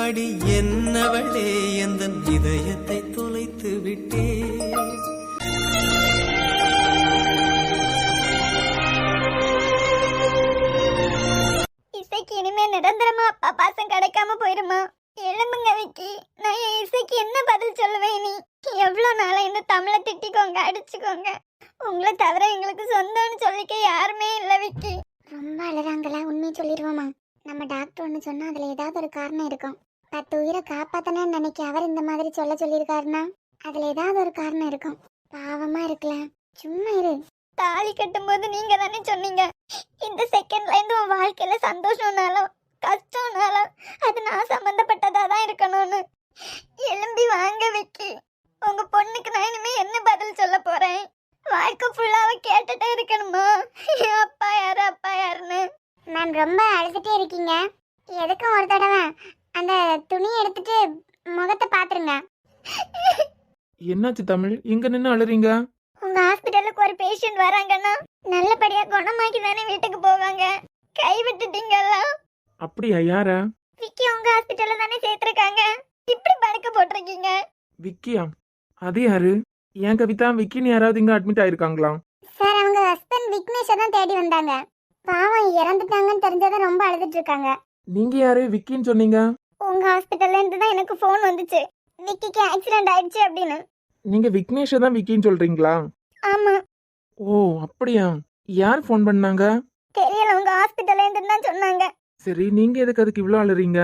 அடி என்னவளே எந்தன் இதயத்தை தொலைத்து விட்டே. இசைக்கு இனிமே நிரந்தரமா அப்பா பாசம் கிடைக்காம போயிருமா? எழும்புங்க விக்கி, நான் என் இசைக்கு என்ன பதில் சொல்லுவேன்? நீ எவ்வளவு நாளா இந்த தமிழை திட்டிக்கோங்க, அடிச்சுக்கோங்க, உங்களை தவிர எங்களுக்கு சொந்தம்னு சொல்லிக்க யாருமே இல்ல விக்கி. ரொம்ப அழுதாங்களா? உண்மையை சொல்லிடுவோமா? நம்ம டாக்டர் ஒன்று சொன்னா அதுல ஏதாவது ஒரு காரணம் இருக்கும். 10 உயிரை காப்பாத்தனேன்னு நினைக்க அவர் இந்த மாதிரி சொல்லியிருக்காருன்னா அதுல ஏதாவது ஒரு காரணம் இருக்கும். பாவமா இருக்கல, சும்மா இரு. தாலி கட்டும் போது நீங்க தானே சொன்னீங்க, இந்த செகண்ட்ல இருந்து உன் வாழ்க்கையில சந்தோஷம்னாலும் கஷ்டம்னாலும் அது நான் சம்பந்தப்பட்டதா தான் இருக்கணும்னு. எலும்பி வாங்க விக்கி, உங்க பொண்ணுக்கு நான் இனிமே என்ன பதில் சொல்ல போறேன்? வாழ்க்கை ஃபுல்லாவே கேட்டுட்டே இருக்கணுமா அப்பா யாரு அப்பா யாருன்னு? மேம் ரொம்ப அழுதுட்டே இருக்கீங்க, எதுக்கும் ஒரு தடவை அந்த துணியை எடுத்துட்டு முகத்தை பாத்துருங்க. என்னாச்சு தமிழ், இங்க நின்று அழுறீங்க? உங்க ஹாஸ்பிட்டலுக்கு ஒரு பேஷண்ட் வராங்கன்னா நல்லபடியா குணமாக்கி தானே வீட்டுக்கு போவாங்க, கை விட்டுட்டீங்கல்ல. அப்படியா? யாரா? விக்கி உங்க ஹாஸ்பிட்டல்ல தானே சேர்த்திருக்காங்க, இப்படி படுக்க போட்டிருக்கீங்க. விக்கியா? அது யாரு? ஏன் கவிதா, விக்கின்னு யாராவது இங்க அட்மிட் ஆயிருக்காங்களா? சார் அவங்க ஹஸ்பண்ட் விக்னேஷை தான் தேடி வந்தாங்க, பாவம் இறந்துட்டாங்கன்னு தெரிஞ்சதான் ரொம்ப அழுதுட்டு இருக்காங்க. நீங்க யாரு விக்கின்னு சொன்னீங்க? உங்க ஹாஸ்பிட்டல்ல இருந்து தான் எனக்கு ஃபோன் வந்துச்சு, விக்கிக்கு ஆக்சிடென்ட் ஆயிடுச்சு அப்படின்னு. நீங்க விக்னேஷ தான் விக்கின்னு சொல்றீங்களா? ஆமா. ஓ அப்படியா? யார் ஃபோன் பண்ணாங்க? தெரியல, உங்க ஹாஸ்பிட்டல்ல இருந்து தான் சொன்னாங்க. சரி, நீங்க எதுக்கு அதுக்கு இவ்வளவு அழுறீங்க?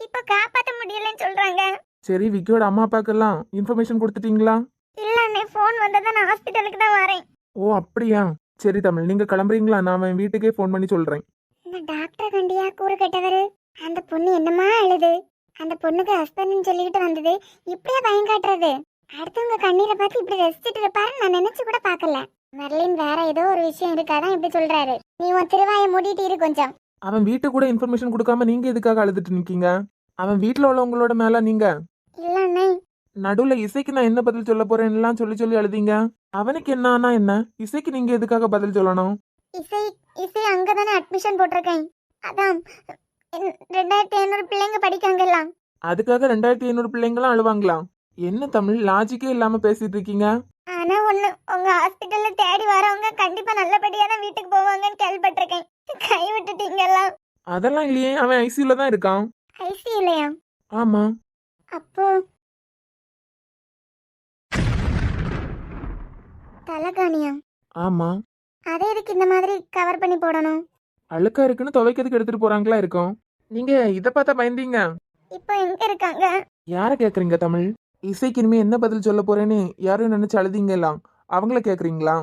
இப்ப காப்பாத்த முடியலன்னு சொல்றாங்க. சரி, விக்கியோட அம்மா அப்பாக்கெல்லாம் இன்ஃபர்மேஷன் கொடுத்துட்டீங்களா? இல்ல அண்ணே, ஃபோன் வந்தா நான் ஹாஸ்பிட்டலுக்கு தான் வரேன். ஓ அப்படியா? சரி தமிழ், நீங்க கிளம்புறீங்களா? நான் என் வீட்டுக்கே ஃபோன் பண்ணி சொல்றேன். இந்த டாக்டர் கண்டியா கூறு கட்டவரு? அந்த பொண்ணு என்னமா அழுது, அந்த பொண்ணுக்கு ஹஸ்பண்ட்னு சொல்லிக்கிட்டு வந்தது, இப்படியே பயம் காட்டுறது? அடுத்தவங்க கண்ணீரை பார்த்து இப்படி ரசிச்சுட்டு இருப்பாரு நான் நினைச்சு கூட பாக்கல. மெர்லின் வேற ஏதோ ஒரு விஷயம் இருக்காதான் இப்படி சொல்றாரு. நீ உன் திருவாயை மூடிட்டு இரு கொஞ்சம். அவன் வீட்டுக்கு கூட இன்ஃபர்மேஷன் கொடுக்காம நீங்க எதுக்காக அழுதுட்டு நிக்கீங்க? அவன் வீட்டுல உள்ளவங்களோட மேல நீங்க இல்ல அண்ணே, நடுவுல இசைக்கு நான் என்ன பதில் சொல்ல போறேன் எல்லாம் சொல்லி அழுதீங்க. அவனுக்கு என்ன ஆனா என்ன, இசைக்கு நீங்க எதுக்காக பதில் சொல்லணும்? இசை இசை அங்கதானே அட்மிஷன் போட்டிருக்கேன், அதான் 2500 பிள்ளைங்க படிக்காங்கல்ல. அதுக்காக 2500 பிள்ளைங்களும் அழுவாங்களா? என்ன தமிழ், லாஜிக்கே இல்லாம பேசிட்டு இருக்கீங்க. ஆனா ஒண்ணு, உங்க ஹாஸ்பிட்டல்ல தேடி வரவங்க கண்டிப்பா நல்லபடியா தான் வீட்டுக்கு போவாங்கன்னு கேள்விப்பட்டிருக்கேன், கை விட்டுட்டீங்களா? அதெல்லாம் இல்லையே, அவன் ஐசியூல தான் இருக்கான். ஐசி இல்லையா? ஆமா. அப்போ தலகாணியா? ஆமா. அதே எதுக்கு இந்த மாதிரி கவர் பண்ணி போடணும்? அழுக்கா இருக்குன்னு துவைக்கிறதுக்கு எடுத்துட்டு போறாங்களா இருக்கும். நீங்க இத பார்த்தா பயந்தீங்க. இப்போ எங்க இருக்காங்க? யார கேக்குறீங்க தமிழ்? இசைக்கு இனிமே என்ன பதில் சொல்ல போறேன்னு யாரும் நினைச்சு அழுதீங்கலாம், அவங்கள கேக்குறீங்களா?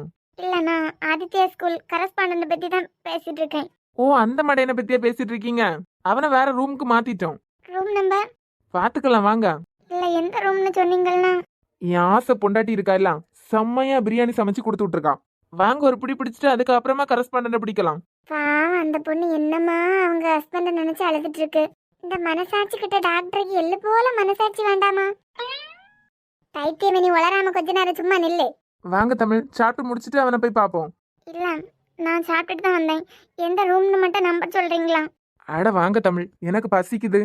இல்ல, நான் ஆதித்யா ஸ்கூல் கரஸ்பாண்டன்ட் பத்தி தான் பேசிட்டு இருக்கேன். ஓ அந்த மடையனை பத்தியே பேசிட்டு இருக்கீங்க. அவனை வேற ரூமுக்கு மாத்திட்டோம். ரூம் நம்பர் பாத்துக்கலாம் வாங்க. இல்ல, எந்த ரூம்னு சொன்னீங்கன்னா? என் ஆசை பொண்டாட்டி இருக்கா எல்லாம் செம்மையா பிரியாணி சமைச்சு கொடுத்து விட்டுருக்கான். வாங்க ஒரு பிடி பிடிச்சிட்டு அதுக்கப்புறமா கரஸ்பாண்டன்ட பிடிக்கலாம். பாவம் அந்த பொண்ணு என்னமா அவங்க ஹஸ்பண்ட நினைச்சு அழுதுட்டு இருக்கு. இந்த மனசாட்சி கிட்ட டாக்டருக்கு எள்ளு போல மனசாட்சி வேண்டாமா? தைத்தியமே, நீ வளராம கொஞ்ச நேரம் சும்மா நில்லு. வாங்க தமிழ், சாப்பிட்டு முடிச்சிட்டு அவனை போய் பாப்போம். இல்ல, நான் சாப்பிட்டுட்டு தான் வந்தேன், எந்த ரூம்னு மட்டும் நம்பர் சொல்றீங்களா? அட வாங்க தமிழ், எனக்கு பசிக்குது.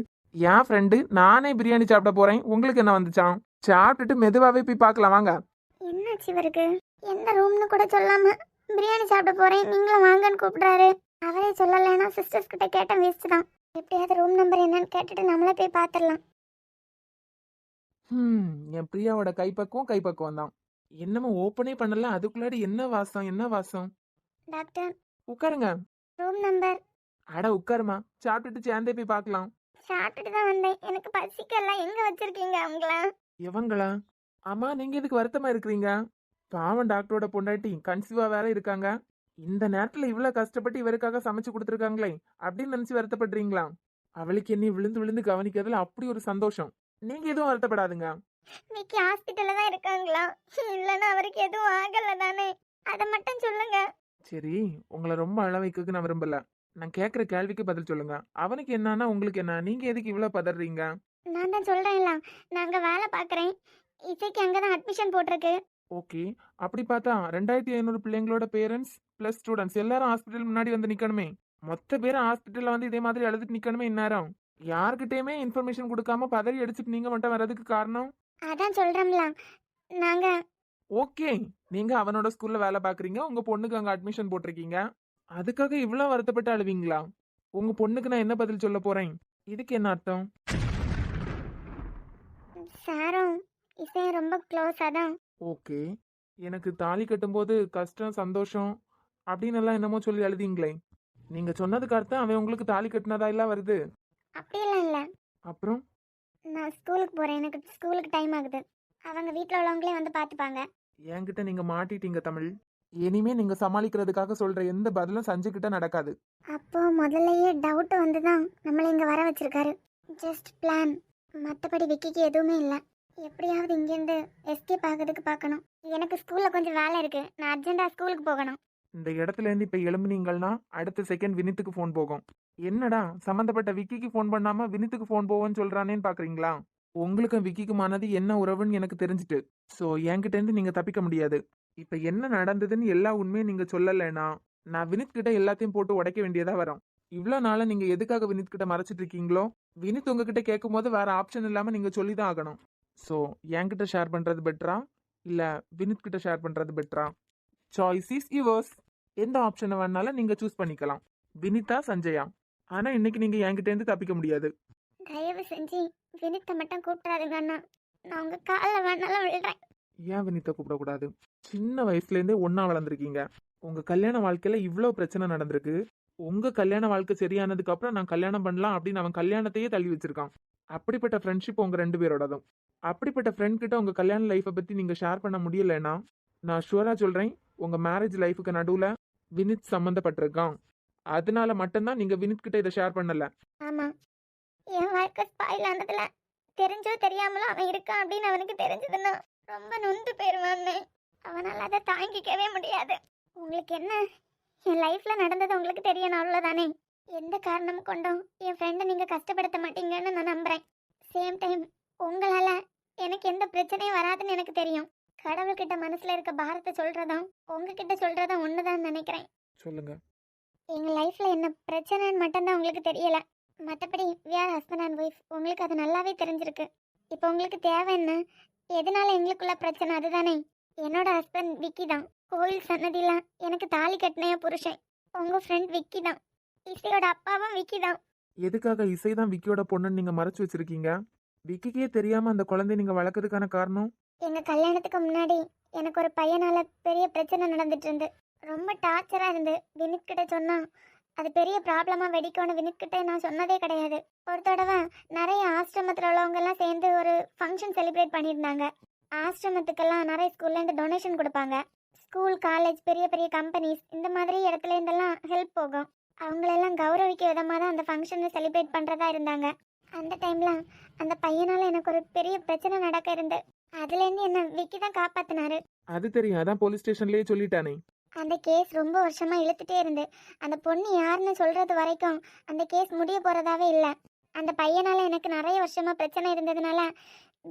என் ஃப்ரெண்டு நானே பிரியாணி சாப்பிட போறேன், உங்களுக்கு என்ன வந்துச்சான்? சாப்பிட்டுட்டு மெதுவாவே போய் பார்க்கலாம் வாங்க. என்னாச்சு இவருக்கு? எந்த ரூம்னு கூட சொல்லாம பிரியாணி சாப்பிட போறேன் நீங்களும் வாங்கன்னு கூப்பிடுறாரு. அவரே சொல்லலைன்னா சிஸ்டர்ஸ் கிட்ட கேட்ட வேஸ்ட் தான். எப்படியாவது ரூம் நம்பர் என்னன்னு கேட்டுட்டு நம்மளே போய் பாத்திரலாம். என் பிரியாவோட கைப்பக்குவம் தான். என்னமோ ஓப்பனே பண்ணல, அதுக்குள்ளாடி என்ன வாசம். டாக்டர் உட்காருங்க. Room number? அட உட்காருமா, சாப்பிட்டுட்டு சேர்ந்தே போய் பார்க்கலாம். சாப்பிட்டுட்டு தான் வந்தேன், எனக்கு பசிக்கல. எங்க வச்சிருக்கீங்க அவங்கள? எவங்களா? ஆமா, நீங்க எதுக்கு வருத்தமா இருக்கிறீங்க? பாவம் டாக்டரோட பொண்டாட்டி கன்சீவா வேற இருக்காங்க. இந்த நேரத்துல இவ்வளவு கஷ்டப்பட்டு இவருக்காக சமைச்சு கொடுத்துருக்காங்களே அப்படின்னு நினைச்சு வருத்தப்படுறீங்களா? அவளுக்கு என்ன விழுந்து விழுந்து கவனிக்கிறதுல அப்படி ஒரு சந்தோஷம். நீங்க எதுவும் வருத்தப்படாதுங்க. விக்கி ஹாஸ்பிட்டல்ல தான் இருக்காங்களா? இல்லன்னா அவருக்கு எதுவும் ஆகல தானே? அத மட்டும் சொல்லுங்க. சரி, உங்களை ரொம்ப அழ வைக்க நான் விரும்பல. நான் கேக்குற கேள்விக்கு பதில் சொல்லுங்க. அவனுக்கு என்னன்னா உங்களுக்கு என்ன? நீங்க எதுக்கு இவ்வளவு பதறீங்க? நான் தான் சொல்றேன்ல, நாங்க வேலை பாக்குறேன், இசைக்கு அங்கதான் அட்மிஷன் போட்டிருக்கு. ஓகே, அப்படி பார்த்தா 2500 பிள்ளைங்களோட பேரண்ட்ஸ் பிளஸ் ஸ்டூடெண்ட்ஸ் எல்லாரும் ஹாஸ்பிட்டல் முன்னாடி வந்து நிக்கணுமே. மொத்த பேரும் ஹாஸ்பிட்டல்ல வந்து இதே மாதிரி அழுதுட்டு நிக்கணுமே இந்நேரம். யார்கிட்டயுமே இன்ஃபர்மேஷன் கொடுக்காம பதறி அடிச்சுட்டு நீங்க மட்டும் வர்றதுக்கு காரணம்? அதான் சொல்றோம்ல, நாங்க ஓகே, நீங்க அவனோட ஸ்கூல்ல வேலை பாக்குறீங்க, உங்க பொண்ணுக்கு அங்க அட்மிஷன் போட்டிருக்கீங்க. அதுக்காக இவ்வளவு வருத்தப்பட்டு அழுவீங்களா? உங்க பொண்ணுக்கு நான் என்ன பதில் சொல்ல போறேன்? இதுக்கு என்ன அர்த்தம்? சாரும் இசையும் ரொம்ப க்ளோஸ். அதான் ஓகே, எனக்கு தாலி கட்டும்போது கஷ்டம் சந்தோஷம் அப்படின்னு எல்லாம் என்னமோ சொல்லி அழுதீங்களே, நீங்க சொன்னதுக்கு அர்த்தம் அவன் உங்களுக்கு தாலி கட்டினதா எல்லாம் வருது. அப்படியெல்லாம் இல்லை. அப்புறம் நான் ஸ்கூலுக்கு போகிறேன், எனக்கு ஸ்கூலுக்கு டைம் ஆகுது. அவங்க வீட்டில் உள்ளவங்களே வந்து பார்த்துப்பாங்க. என்கிட்ட நீங்க மாட்டிட்டீங்க தமிழ். இனிமே நீங்க சமாளிக்கிறதுக்காக சொல்ற எந்த பதிலும் சஞ்சுக்கிட்ட நடக்காது. அப்போ முதல்லயே டவுட் வந்து தான் நம்மளை இங்கே வர வச்சிருக்காரு. ஜஸ்ட் பிளான், மற்றபடி விக்கிக்கு எதுவுமே இல்லை. எப்படியாவது இங்கேருந்து எஸ்கேப் ஆகிறதுக்கு பார்க்கணும். எனக்கு ஸ்கூலில் கொஞ்சம் வேலை இருக்குது, நான் அர்ஜென்ட்டாக ஸ்கூலுக்கு போகணும். இந்த இடத்துல இருந்து இப்ப எழும்புனீங்கன்னா அடுத்த செகண்ட் வினித்துக்கு ஃபோன் போகும். என்னடா சம்பந்தப்பட்ட விக்கிக்கு ஃபோன் பண்ணாம வினித்துக்கு ஃபோன் போவோன்னு சொல்றானேன்னு பாக்குறீங்களா? உங்களுக்கு விக்கிக்கு மனது என்ன உறவுன்னு எனக்கு தெரிஞ்சுட்டு, ஸோ என்கிட்ட இருந்து நீங்க தப்பிக்க முடியாது. இப்ப என்ன நடந்ததுன்னு எல்லா உண்மையும் நீங்க சொல்லலைன்னா நான் வினித் கிட்ட எல்லாத்தையும் போட்டு உடைக்க வேண்டியதா வரும். இவ்வளோ நாள நீங்க எதுக்காக வினித் கிட்ட மறைச்சிட்டு இருக்கீங்களோ, வினித் உங்ககிட்ட கேட்கும் போது வேற ஆப்ஷன் இல்லாம நீங்க சொல்லி தான் ஆகணும். ஸோ என்கிட்ட ஷேர் பண்றது பெட்டரா இல்ல வினித் கிட்ட ஷேர் பண்றது பெட்டரா? Choice is yours. எந்த ஆப்ஷனை வேணாலும் நீங்க சூஸ் பண்ணிக்கலாம், வினிதா சஞ்சயா. ஆனா இன்னைக்கு நீங்க என்கிட்ட இருந்து தப்பிக்க முடியாது. தயவு செஞ்சு வினித்தை மட்டும் கூப்பிட்றாதுங்க அண்ணா, நான் உங்கள் காலில் வேணாலும் விழுறேன். ஏன் வினித்தை கூப்பிடக்கூடாது? சின்ன வயசுல இருந்தே ஒன்னா வளர்ந்துருக்கீங்க. உங்க கல்யாண வாழ்க்கையில இவ்வளோ பிரச்சனை நடந்திருக்கு. உங்க கல்யாண வாழ்க்கை சரியானதுக்கு அப்புறம் நான் கல்யாணம் பண்ணலாம் அப்படின்னு அவன் கல்யாணத்தையே தள்ளி வச்சிருக்கான். அப்படிப்பட்ட ஃப்ரெண்ட்ஷிப் உங்க 2 பேரோடதும். அப்படிப்பட்ட ஃப்ரெண்ட் கிட்ட உங்க கல்யாண லைஃப்பை பத்தி நீங்க ஷேர் பண்ண முடியலன்னா நான் ஷுவரா சொல்றேன், உங்க மேரேஜ் லைஃபுக்கு நடுவுல வினித் சம்மந்தப்பட்டிருக்கான். அதனால மட்டும்தான் நீங்க வினித் கிட்ட இதை ஷேர் பண்ணல. ஆமாம், என் வாழ்க்கை ஸ்பாயில் ஆனதில் தெரிஞ்சோ தெரியாமலோ அவன் இருக்கான் அப்படின்னு அவனுக்கு தெரிஞ்சதுன்னா ரொம்ப நொந்து போயிடுவான்னு. அவனால் அதை தாங்கிக்கவே முடியாது. உங்களுக்கு என்ன, என் லைஃப்பில் நடந்தது உங்களுக்கு தெரியணும், அவ்வளோதானே. எந்த காரணம் கொண்டும் என் ஃப்ரெண்டை நீங்கள் கஷ்டப்படுத்த மாட்டீங்கன்னு நான் நம்புகிறேன். சேம் டைம் உங்களால் எனக்கு எந்த பிரச்சனையும் வராதுன்னு எனக்கு தெரியும். கடவுள்கிட்ட மனசில் இருக்க பாரத்தை சொல்கிறதும் உங்ககிட்ட சொல்கிறதும் ஒன்று தான் நினைக்கிறேன். சொல்லுங்க. எங்கள் லைஃப்பில் என்ன பிரச்சனைன்னு மட்டும்தான் உங்களுக்கு தெரியலை. மற்றபடி we are husband and wife, உங்களுக்கு அது நல்லாவே தெரிஞ்சிருக்கு. இப்போ உங்களுக்கு தேவை என்ன, எதனால எங்களுக்குள்ள பிரச்சனை, அதுதானே. என்னோட ஹஸ்பண்ட் விக்கி தான். கோயில் சன்னதியில் எனக்கு தாலி கட்டினைய புருஷன் உங்கள் ஃப்ரெண்ட் விக்கி தான். இசையோட அப்பாவும் விக்கி தான். எதுக்காக இசை தான் விக்கியோட பொண்ணுன்னு நீங்க மறைச்சு வச்சிருக்கீங்க? விக்கிக்கே தெரியாம அந்த குழந்தைய நீங்க வளர்க்கறதுக்கான காரணம்? எங்கள் கல்யாணத்துக்கு முன்னாடி எனக்கு ஒரு பையனால பெரிய பிரச்சனை நடந்துட்டு இருந்து, ரொம்ப டார்ச்சராக இருந்து. வினித் கிட்ட சொன்னா அது பெரிய ப்ராப்ளமாக வெடிக்கும்னு வினித் கிட்ட நான் சொன்னதே கிடையாது. ஒரு தடவை நிறைய ஆசிரமத்தில் உள்ளவங்கெல்லாம் சேர்ந்து ஒரு ஃபங்க்ஷன் செலிப்ரேட் பண்ணியிருந்தாங்க. ஆசிரமத்துக்கெல்லாம் நிறைய ஸ்கூல்லேருந்து டொனேஷன் கொடுப்பாங்க. ஸ்கூல், காலேஜ், பெரிய பெரிய கம்பெனிஸ், இந்த மாதிரி இடத்துல இருந்தெல்லாம் ஹெல்ப் போகும். அவங்களெல்லாம் கௌரவிக்க விதமாக தான் அந்த ஃபங்க்ஷனை செலிப்ரேட் பண்ணுறதா இருந்தாங்க. அந்த டைமில் அந்த பையனால் எனக்கு ஒரு பெரிய பிரச்சனை நடக்க இருந்து, அதுலேருந்து என்ன விக்கி தான் காப்பாற்றினாரு. அது தெரியும், அதான் போலீஸ் ஸ்டேஷன்லயே சொல்லிட்டானே. அந்த கேஸ் ரொம்ப வருஷமா இழுத்துட்டே இருந்து, அந்த பொண்ணு யாருன்னு சொல்றது வரைக்கும் அந்த கேஸ் முடிய போறதாவே இல்லை. அந்த பையனால எனக்கு நிறைய வருஷமா பிரச்சனை இருந்ததுனால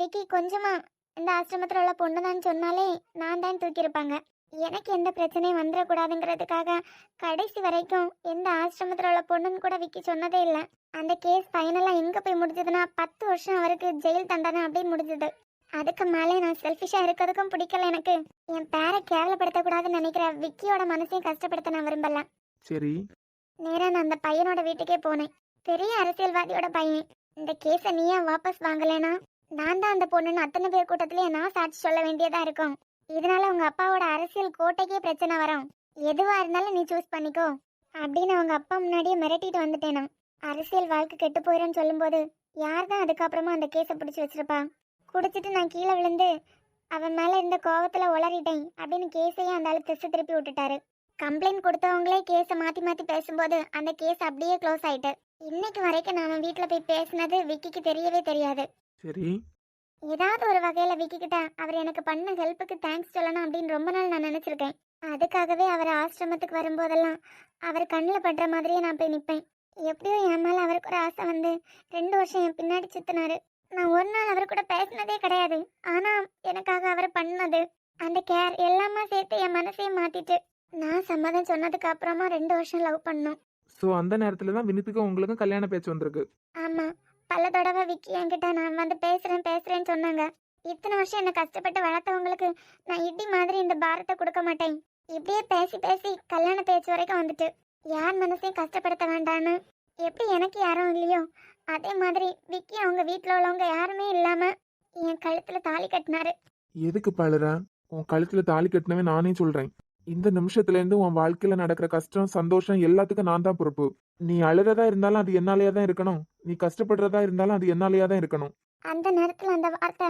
விக்கி கொஞ்சமா இந்த ஆசிரமத்தில் உள்ள பொண்ணு தான் சொன்னாலே நான் தான் தூக்கியிருப்பாங்க. எனக்கு எந்த பிரச்சனையும் வந்துடக்கூடாதுங்கிறதுக்காக கடைசி வரைக்கும் எந்த ஆசிரமத்தில் உள்ள பொண்ணுன்னு கூட விக்கி சொன்னதே இல்லை. அந்த கேஸ் ஃபைனலாக எங்கே போய் முடிஞ்சதுன்னா 10 வருஷம் அவருக்கு ஜெயில் தண்டனை அப்படின்னு முடிஞ்சது. அதுக்கு மேலே நான் செல்ஃபிஷாக இருக்கிறதுக்கும் பிடிக்கல. எனக்கு என் பேரை கேவலப்படுத்தக்கூடாதுன்னு நினைக்கிற விக்கியோட மனசையும் கஷ்டப்படுத்த நான் விரும்பல. சரி, நேராக நான் அந்த பையனோட வீட்டுக்கே போனேன். பெரிய அரசியல்வாதியோட பையன். இந்த கேஸை நீயா வாபஸ் வாங்கலைன்னா நான் தான் அந்த பொண்ணுன்னு அத்தனை பேர் கூட்டத்திலேயே நான் சாட்சி சொல்ல வேண்டியதாக இருக்கும். இதனால உங்கள் அப்பாவோட அரசியல் கோட்டைக்கே பிரச்சனை வரும். எதுவாக இருந்தாலும் நீ சூஸ் பண்ணிக்கோ அப்படின்னு அவங்க அப்பா முன்னாடியே மிரட்டிட்டு வந்துட்டேனா. அரசியல் வாழ்க்கை கெட்டு போயிடும்னு சொல்லும்போது யார் தான் அதுக்கப்புறமா அந்த கேஸை பிடிச்சி வச்சிருப்பா? குடிச்சிட்டு நான் கீழே விழுந்து அவன் மேலே இருந்த கோவத்தில் உளறிட்டேன் அப்படின்னு கேஸையே அந்த ஆளு திசை திருப்பி விட்டுட்டாரு. கம்ப்ளைண்ட் கொடுத்தவங்களே கேஸை மாற்றி மாற்றி பேசும்போது அந்த கேஸ் அப்படியே க்ளோஸ் ஆயிட்டு. இன்னைக்கு வரைக்கும் நான் வீட்டில் போய் பேசினது விக்கிக்கு தெரியவே தெரியாது. சரி. ஏதாவது ஒரு வகையில் விக்கி கிட்ட அவர் எனக்கு பண்ண ஹெல்ப்புக்கு தேங்க்ஸ் சொல்லணும் அப்படின்னு ரொம்ப நாள் நான் நினச்சிருக்கேன். அதுக்காகவே அவர் ஆசிரமத்துக்கு வரும்போதெல்லாம் அவர் கண்ணில் படுற மாதிரியே நான் போய் நிற்பேன். எப்படியோ என் மேலே அவருக்கு ஒரு ஆசை வந்து 2 வருஷம் என் பின்னாடி சுத்தினாரு. நான் ஒரு நாள் அவர் கூட பேசினதே கிடையாது. ஆனால் எனக்காக அவர் பண்ணது அந்த கேர் எல்லாமே சேர்த்து என் மனசையும் மாற்றிட்டு நான் சம்மதம் சொன்னதுக்கு அப்புறமா 2 வருஷம் லவ் பண்ணோம். ஸோ அந்த நேரத்துல தான் வினித்துக்கும் உங்களுக்கும் கல்யாண பேச்சு வந்திருக்கு. ஆமா, பல தடவை விக்கி என்கிட்ட நான் வந்து பேசுறேன்னு சொன்னாங்க. இத்தனை வருஷம் என்ன கஷ்டப்பட்டு வளர்த்தவங்களுக்கு நான் இடி மாதிரி இந்த பாரத்தை கொடுக்க மாட்டேன். இப்படியே பேசி பேசி கல்யாண பேச்சு வரைக்கும் வந்துட்டு யார் மனசையும் கஷ்டப்படுத்த வேண்டான்னு எப்படி எனக்கு யாரும் இல்லையோ அதே மாதிரி விக்கி அவங்க வீட்டில் உள்ளவங்க யாருமே இல்லாம என் கழுத்துல தாலி கட்டினாரு. எதுக்கு பழுற? உன் கழுத்துல தாலி கட்டினவே நானே சொல்றேன். இந்த நிமிஷத்துல இருந்து உன் வாழ்க்கையில நடக்கிற கஷ்டம் சந்தோஷம் எல்லாத்துக்கும் நான் தான் பொறுப்பு. நீ அழுறதா இருந்தாலும் அது என்னாலேயே தான் இருக்கணும். நீ கஷ்டப்படுறதா இருந்தாலும் அது என்னாலேயே தான் இருக்கணும். அந்த நேரத்துல அந்த வார்த்தை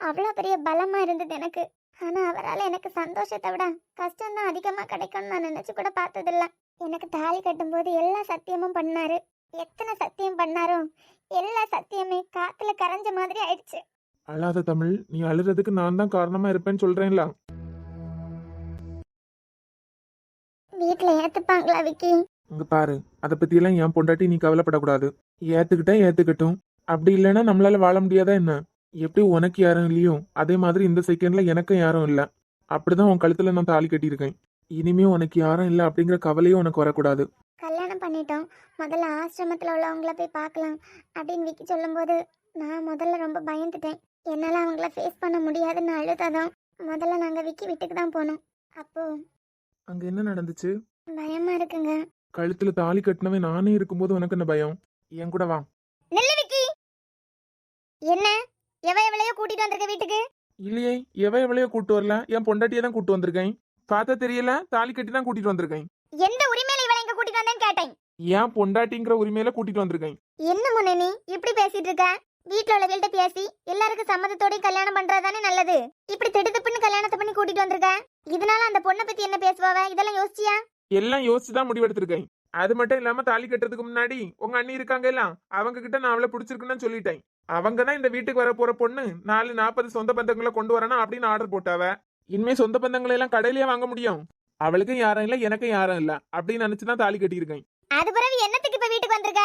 அவ்வளோ பெரிய பலமா இருந்தது எனக்கு. ஆனா அவரால் எனக்கு சந்தோஷத்தை விட கஷ்டம் தான் அதிகமா கிடைக்கும்னு நான் நினைச்சு கூட பார்த்ததில்ல. எனக்கு தாலி கட்டும்போது எல்லா சத்தியமும் பண்ணாரு. எத்தனை சத்தியம் பண்ணாரோ எல்லா சத்தியமே காத்துல கரைஞ்ச மாதிரி ஆயிடுச்சு. அழாத தமிழ், நீ அழுறதுக்கு நான் தான் காரணமா இருப்பேன்னு சொல்றேன்ல. வீட்டுல ஏத்துப்பாங்களா விக்கி? இங்க பாரு, அதை பத்தியெல்லாம் என் பொண்டாட்டி நீ கவலைப்படக்கூடாது. ஏத்துக்கிட்டா ஏத்துக்கட்டும், அப்படி இல்லைன்னா நம்மளால வாழ முடியாதா என்ன? எப்படி உனக்கு யாரும் இல்லையோ அதே மாதிரி இந்த செகண்ட்ல எனக்கும் யாரும் இல்ல. அப்படிதான் உன் கழுத்துல நான் தாலி கட்டியிருக்கேன். இனிமே உனக்கு யாரும் இல்ல அப்படிங்கிற கவலையும் உனக்கு வரக்கூடாது. கல்யாணம் பண்ணிட்டோம், முதல்ல ஆசிரமத்தில் உள்ளவங்கள போய் பார்க்கலாம் அப்படின்னு விக்கி சொல்லும்போது நான் முதல்ல ரொம்ப பயந்துட்டேன். என்னால் அவங்கள ஃபேஸ் பண்ண முடியாதுன்னு அழுததும் முதல்ல நாங்கள் விக்கி வீட்டுக்கு தான் போனோம். அப்போ அங்க என்ன நடந்துச்சு? பயமா இருக்குங்க. கழுத்துல தாலி கட்டினவன் நானே இருக்கும்போது உனக்கு என்ன பயம்? என் கூட வா. நெல்லு விக்கி, என்ன எவையோ கூட்டிட்டு வந்திருக்க வீட்டுக்கு? இல்லையே, எவையோ கூட்டு வரல, என் பொண்டாட்டியை தான் கூட்டு வந்திருக்கேன். பார்த்தா தெரியல, தாலி கட்டி தான் கூட்டிட்டு வந்திருக்கேன். எந்த உரிமையில இவளை இங்க கூட்டிட்டு வந்தேன்னு கேட்டேன். ஏன் பொண்டாட்டிங்கிற உரிமையில கூட்டிட்டு வந்திருக்கேன். என்ன முன்னே நீ இப்படி பேசிட்டு இருக்க? வீட்டுல உள்ளவங்கள்ட்ட பேசி எல்லாருக்கும் சம்மதத்தோட கல்யாணம் பண்றதுதானே நல்லது. இப்படி திடுதிப்புன்னு கல்யாணத்தை பண்ணி கூட்டிட்டு வந்திருக்க. இதனால அந்த பொண்ணை பத்தி என்ன பேசுவாவ? இதெல்லாம் யோசிச்சியா? எல்லாம் யோசிச்சுதான் முடிவெடுத்திருக்கேன். அது மட்டும் இல்லாம தாலி கட்டுறதுக்கு முன்னாடி உங்க அண்ணி இருக்காங்க எல்லாம், அவங்க கிட்ட நான் அவளை பிடிச்சிருக்குன்னு சொல்லிட்டேன். அவங்க தான் இந்த வீட்டுக்கு வர போற பொண்ணு 440 சொந்த பந்தங்களை கொண்டு வரணும் அப்படின்னு ஆர்டர் போட்டாவ. இனிமே சொந்த பந்தங்களை எல்லாம் கடையிலேயே வாங்க முடியும். அவளுக்கும் யாரும் இல்ல, எனக்கும் யாரும் இல்ல அப்படின்னு நினைச்சுதான் தாலி கட்டியிருக்கேன். அது பிறகு என்னத்துக்கு இப்ப வீட்டுக்கு வந்திருக்க?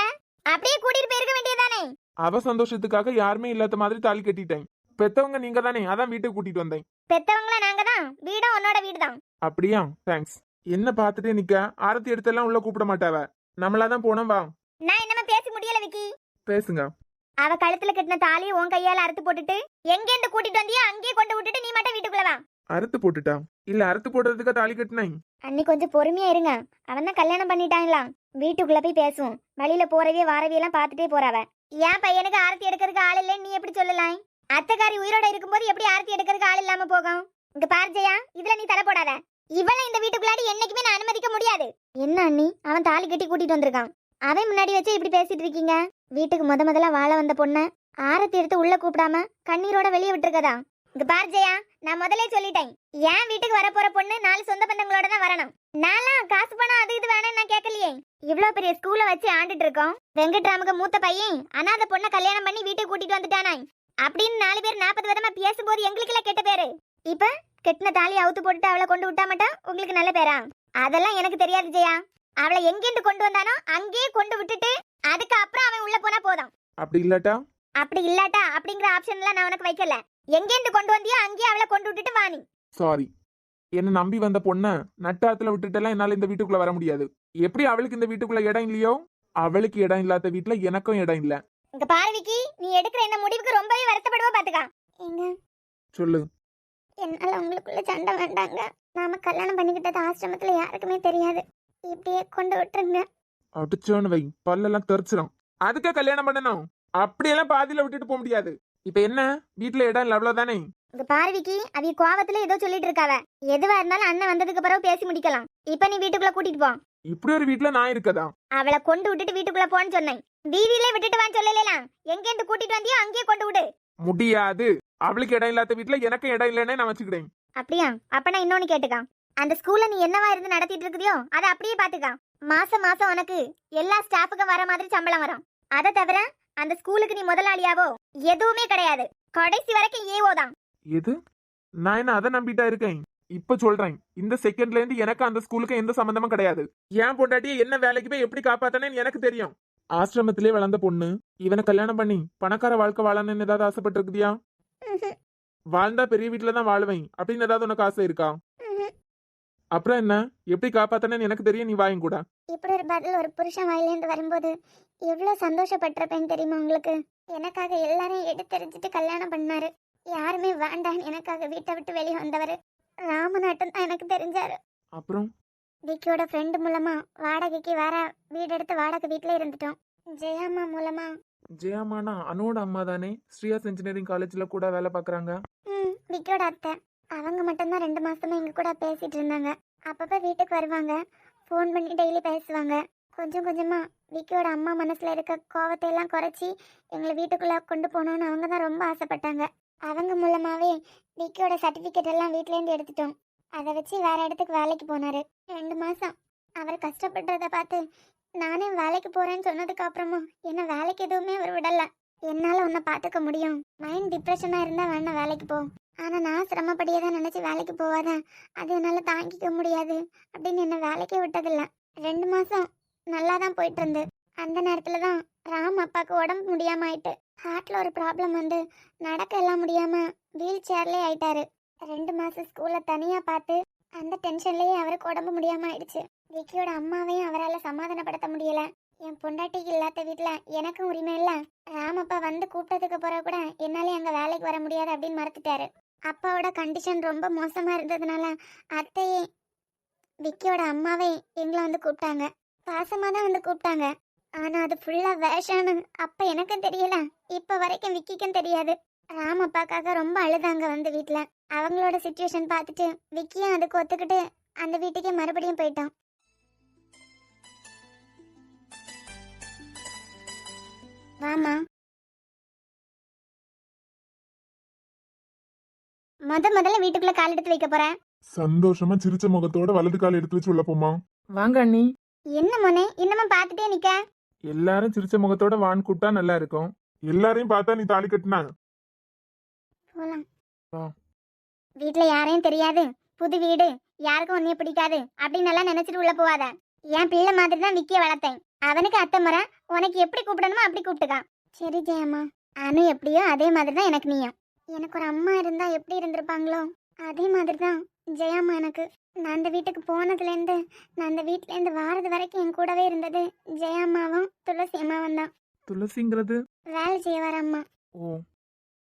அப்படியே கூட்டிட்டு போயிருக்க வேண்டியதானே? அவ சந்தோஷத்துக்காக யாருமே இல்லாத மாதிரி தாலி கட்டிட்டேன். பெத்தவங்க நீங்க தானே, அதான் வீட்டுக்கு கூட்டிட்டு வந்தேன். பெத்தவங்கள நாங்க தான், வீடும் உன்னோட வீடு தான். அப்படியா? தேங்க்ஸ். என்ன பார்த்துட்டே நிக்க? ஆரத்தி எடுத்தெல்லாம் உள்ள கூப்பிட மாட்டாவ, நம்மளாதான் போனோம். வா. நான் என்னமா பேசி முடியல விக்கி. பேசுங்க. அவ கழுத்துல கட்டின தாலியை உன் கையால அறுத்து போட்டுட்டு எங்க இருந்து கூட்டிட்டு வந்தியோ அங்கேயே கொண்டு விட்டுட்டு நீ மட்டும் வீட்டுக்குள்ள வா. அறுத்து போட்டுட்டா? இல்ல அறுத்து போடுறதுக்கு தாலி கட்டினேன். அன்னி கொஞ்சம் பொறுமையா இருங்க. அவன் தான் கல்யாணம் பண்ணிட்டாங்களாம். வீட்டுக்குள்ள போய் பேசுவோம். வழியில போறவே வாரவே எல்லாம் பாத்துட்டே போறாவ. என் பையனுக்கு ஆரத்தி எடுக்கிறதுக்கு ஆள் இல்லைன்னு நீ எப்படி சொல்லலாம்? அத்தைக்காரி உயிரோட இருக்கும்போது எப்படி ஆரத்தி எடுக்கிறதுக்கு ஆள் இல்லாம போகும்? இங்க பாரு ஜெயா, இதுல நீ தலை போடாத. இவளை இந்த வீட்டுக்குள்ளாடி என்னைக்குமே நான் அனுமதிக்க முடியாது. என்ன அண்ணி, அவன் தாலி கட்டி கூட்டிட்டு வந்திருக்கான். அவன் முன்னாடி வச்சு இப்படி பேசிட்டு இருக்கீங்க? வீட்டுக்கு முதல்ல வாழ வந்த பொண்ண ஆரத்தி எடுத்து உள்ள கூப்பிடாம கண்ணீரோட வெளியே விட்டுருக்கதா? இங்க பாரு ஜெயா, நான் முதலே சொல்லிட்டேன். என் வீட்டுக்கு வர போற பொண்ணு 4 சொந்த பந்தங்களோட தான் வரணும். நான்லாம் காசு பணம் அது இது வேணும்னு நான் கேட்கலையே. இவ்வளவு பெரிய ஸ்கூலை வச்சு ஆண்டுட்டு இருக்கோம். வெங்கட்ராமுக்கு மூத்த பையன் அனாதை பொண்ணை கல்யாணம் பண்ணி வீட்டுக்கு கூட்டிட்டு வந்துட்டானா அப்படின்னு 4 பேர் 40 விதமா பேசும்போது எங்களுக்கு எல்லாம் கெட்ட பேரு. இப்ப கெட்டின தாலி அவுத்து போட்டுட்டு அவளை கொண்டு விட்டா மட்டும் உங்களுக்கு நல்ல பேரா? அதெல்லாம் எனக்கு தெரியாது ஜெயா. அவளை எங்கிருந்து கொண்டு வந்தானோ அங்கேயே கொண்டு விட்டுட்டு அதுக்கு அப்புறம் அவன் உள்ள போனா போதும். அப்படி இல்லாட்டா அப்படிங்கிற ஆப்ஷன் எல்லாம் நான் உனக்கு வைக்கல. எங்கிருந்து கொண்டு வந்தியோ அங்கேயே அவளை கொண்டு விட்டுட்டு வாணி. சாரி, என்ன நம்பி வந்த பொண்ண நட்டாத்துல விட்டுட்டெல்லாம் என்னால இந்த வீட்டுக்குள்ள வர முடியாது. எப்படி அவளுக்கு இந்த வீட்டுக்குள்ள இடம் இல்லையோ, அவளுக்கு இடம் இல்லாத வீட்டுல எனக்கும் இடம் இல்ல. இங்க பாரு விக்கி, நீ எடுக்கிற இந்த முடிவுக்கு ரொம்பவே வருத்தப்படுவா பாத்துக்கா. எங்க சொல்லு. என்னால உங்களுக்குள்ள சண்டை வேண்டாங்க. நாம கல்யாணம் பண்ணிக்கிட்டது ஆசிரமத்துல யாருக்குமே தெரியாது. இப்படியே கொண்டு விட்டுருங்க. அடிச்சோன்னு வை, பல்லெல்லாம் தெரிச்சிடும். அதுக்கே கல்யாணம் பண்ணணும்? அப்படியெல்லாம் பாதியில விட்டுட்டு போக முடியாது. இப்ப என்ன, வீட்டுல இடம் இல்ல அவ்வளவுதானே? இங்க பாரு விக்கி, அவிய கோவத்துல ஏதோ சொல்லிட்டு இருக்காவ. எதுவா இருந்தாலும் அண்ணன் வந்ததுக்கு பிறகு பேசி முடிக்கலாம். இப்ப நீ வீட்டுக்குள்ள கூட்டிட்டு போ. இப்படி ஒரு வீட்டுல நான் இருக்கதா? அவளை கொண்டு விட்டுட்டு வீட்டுக்குள்ள போன்னு சொன்னேன். வீதியிலே விட்டுட்டு வான்னு சொல்லலாம். எங்க இருந்து கூட்டிட்டு வந்தியோ அங்கேயே கொண்டு விடு. முடியாது. அவளுக்கு இடம் இல்லாத வீட்டுல எனக்கு இடம் இல்லைன்னு நான் வச்சுக்கிறேன். அப்படியா? அப்ப நான் இன்னொன்னு கேட்டுக்கா. அந்த ஸ்கூல்ல நீ என்னவா இருந்து நடத்திட்டு இருக்குதியோ அதை அப்படியே பாத்துக்கா. மாசம் மாசம் உனக்கு எல்லா ஸ்டாஃபுக்கும் வர மாதிரி சம்பளம் வரும். அதை தவிர அந்த ஸ்கூலுக்கு நீ முதலாளியாவோ எதுவுமே கிடையாது. கடைசி வரைக்கும் ஏவோ தான். எது? நான் என்ன அதை நம்பிட்டா இருக்கேன்? இப்ப சொல்றேன், இந்த செகண்ட்ல இருந்து எனக்கு அந்த ஸ்கூலுக்கு எந்த சம்பந்தமும் கிடையாது. ஏன் பொண்டாட்டியை என்ன வேலைக்கு போய் எப்படி காப்பாத்தானேன்னு எனக்கு தெரியும். ஆசிரமத்திலே வளர்ந்த பொண்ணு இவனை கல்யாணம் பண்ணி பணக்கார வாழ்க்கை வாழணும்னு ஏதாவது ஆசைப்பட்டு இருக்குதியா? வாழ்ந்தா பெரிய வீட்டுல தான் வாழுவேன் அப்படின்னு ஏதாவது உனக்கு ஆசை இருக்கா? அப்புறம் என்ன எப்படி காப்பாத்தனேன்னு எனக்கு தெரியும், நீ வாயும் கூட. இப்படி ஒரு பதில் ஒரு புருஷன் வாயிலேருந்து வரும்போது எவ்வளோ சந்தோஷப்பட்டிருப்பேன்னு தெரியுமா உங்களுக்கு? எனக்காக எல்லாரையும் எடுத்தெறிஞ்சிட்டு கல்யாணம் பண்ணாரு. யாருமே வேண்டான்னு எனக்காக வீட்டை விட்டு வெளியே வந்தவர் ராமநாட்டன் தான் எனக்கு தெரிஞ்சாரு. அப்புறம் விக்கியோட ஃப்ரெண்டு மூலமா வாடகைக்கு வேற வீடு எடுத்து வாடகை வீட்டில் இருந்துட்டோம். ஜெயாம்மா மூலமா. ஜெயாமானா அனோட அம்மா தானே? ஸ்ரீயாஸ் இன்ஜினியரிங் காலேஜ்ல கூட வேலை பார்க்கறாங்க. விக்கியோட அத்தை. அவங்க மட்டும்தான் 2 மாசமா எங்க கூட பேசிட்டு இருந்தாங்க. அப்பப்ப வீட்டுக்கு வருவாங்க, ஃபோன் பண்ணி டெய்லி பேசுவாங்க. கொஞ்சம் கொஞ்சமா விக்கியோட அம்மா மனசுல இருக்க கோவத்தை எல்லாம் குறைச்சி எங்களை வீட்டுக்குள்ள கொண்டு போகணும்னு அவங்க தான் ரொம்ப ஆசைப்பட்டாங்க. அவங்க மூலமாவே விக்கியோட சர்டிஃபிகேட் எல்லாம் வீட்லேருந்து எடுத்துட்டோம். அதை வச்சு வேற இடத்துக்கு வேலைக்கு போனாரு. 2 மாசம் அவர் கஷ்டப்படுறத பார்த்து நானே வேலைக்கு போறேன்னு சொன்னதுக்கு அப்புறமா என்ன வேலைக்கு எதுவுமே அவர் விடல. என்னால உன்னை பார்த்துக்க முடியும், மைண்ட் டிப்ரெஷனா இருந்தா வேணா வேலைக்கு போ, ஆனா நான் சிரமப்படியே தான் நினைச்சு வேலைக்கு போவாத, அது என்னால தாங்கிக்க முடியாது அப்படின்னு என்ன வேலைக்கே விட்டதில்ல. 2 மாசம் நல்லா தான் போயிட்டு இருந்து. அந்த நேரத்துல தான் ராம் அப்பாவுக்கு உடம்பு முடியாம ஆயிட்டு ஹார்ட்ல ஒரு ப்ராப்ளம் வந்து நடக்க எல்லாம் முடியாம வீல் சேர்லேயே ஆயிட்டாரு. 2 மாசம் ஸ்கூல்ல தனியா பார்த்து அந்த டென்ஷன்லயே அவருக்கு உடம்பு முடியாம ஆயிடுச்சு. விக்கியோட அம்மாவையும் அவரால் சமாதானப்படுத்த முடியல. என் பொண்டாட்டிக்கு இல்லாத வீட்டுல எனக்கும் உரிமை இல்ல, ராமப்பா வந்து கூப்பிட்டதுக்கு பிறகு கூட என்னாலே அங்க வேலைக்கு வர முடியாது அப்படின்னு மறுத்துட்டாரு. அப்பாவோட கண்டிஷன் ரொம்ப மோசமா இருந்ததுனால அத்தையே விக்கியோட அம்மாவே எங்களை வந்து கூப்பிட்டாங்க. பாசமா தான் வந்து கூப்பிட்டாங்க. ஆனா அது ஃபுல்லா வேஷம்னு அப்ப எனக்கும் தெரியல, இப்ப வரைக்கும் விக்கிக்கும் தெரியாது. ராமப்பாக்காக ரொம்ப அழுதாங்க வந்து வீட்டுல. அவங்களோட சிச்சுவேஷன் பார்த்துட்டு விக்கியும் அதுக்கு ஒத்துக்கிட்டு அந்த வீட்டுக்கே மறுபடியும் போயிட்டோம். வாமா. முதல்ல வீட்டுக்குள்ள கால் எடுத்து வைக்க போறேன். சந்தோஷமா சிரிச்ச முகத்தோட வலது கால் எடுத்து வச்சு உள்ள போமா. வாங்க அண்ணி. என்ன மோனே இன்னமும் பார்த்துட்டே நிக்க? எல்லாரும் சிரிச்ச முகத்தோட வான் கூப்பிட்டா நல்லா இருக்கும். எல்லாரையும் பார்த்தா நீ தாலி கட்டினா போலாம். வா. வீட்டுல யாரையும் தெரியாது, புது வீடு, யாருக்கும் ஒன்னையும் பிடிக்காது அப்படின்னு எல்லாம் நினைச்சிட்டு உள்ள போவாத. என் பிள்ளை மாதிரி தான் விக்கிய வளர்த்தேன். அவனுக்கு அத்தை முறை, உனக்கு எப்படி கூப்பிடணுமோ அப்படி கூப்பிட்டுக்கான். சரி ஜெயம்மா. அனு எப்படியோ அதே மாதிரி தான் எனக்கு நீயும். எனக்கு ஒரு அம்மா இருந்தா எப்படி இருந்திருப்பாங்களோ அதே மாதிரி தான் ஜெயம்மா எனக்கு. நான் அந்த வீட்டுக்கு போனதுலேருந்து நான் அந்த வீட்டிலேருந்து வாரது வரைக்கும் என் கூடவே இருந்தது ஜெயம்மாவும் துளசி அம்மாவும் தான். துளசிங்கிறது வேலை செய்ய வர அம்மா. ஓ,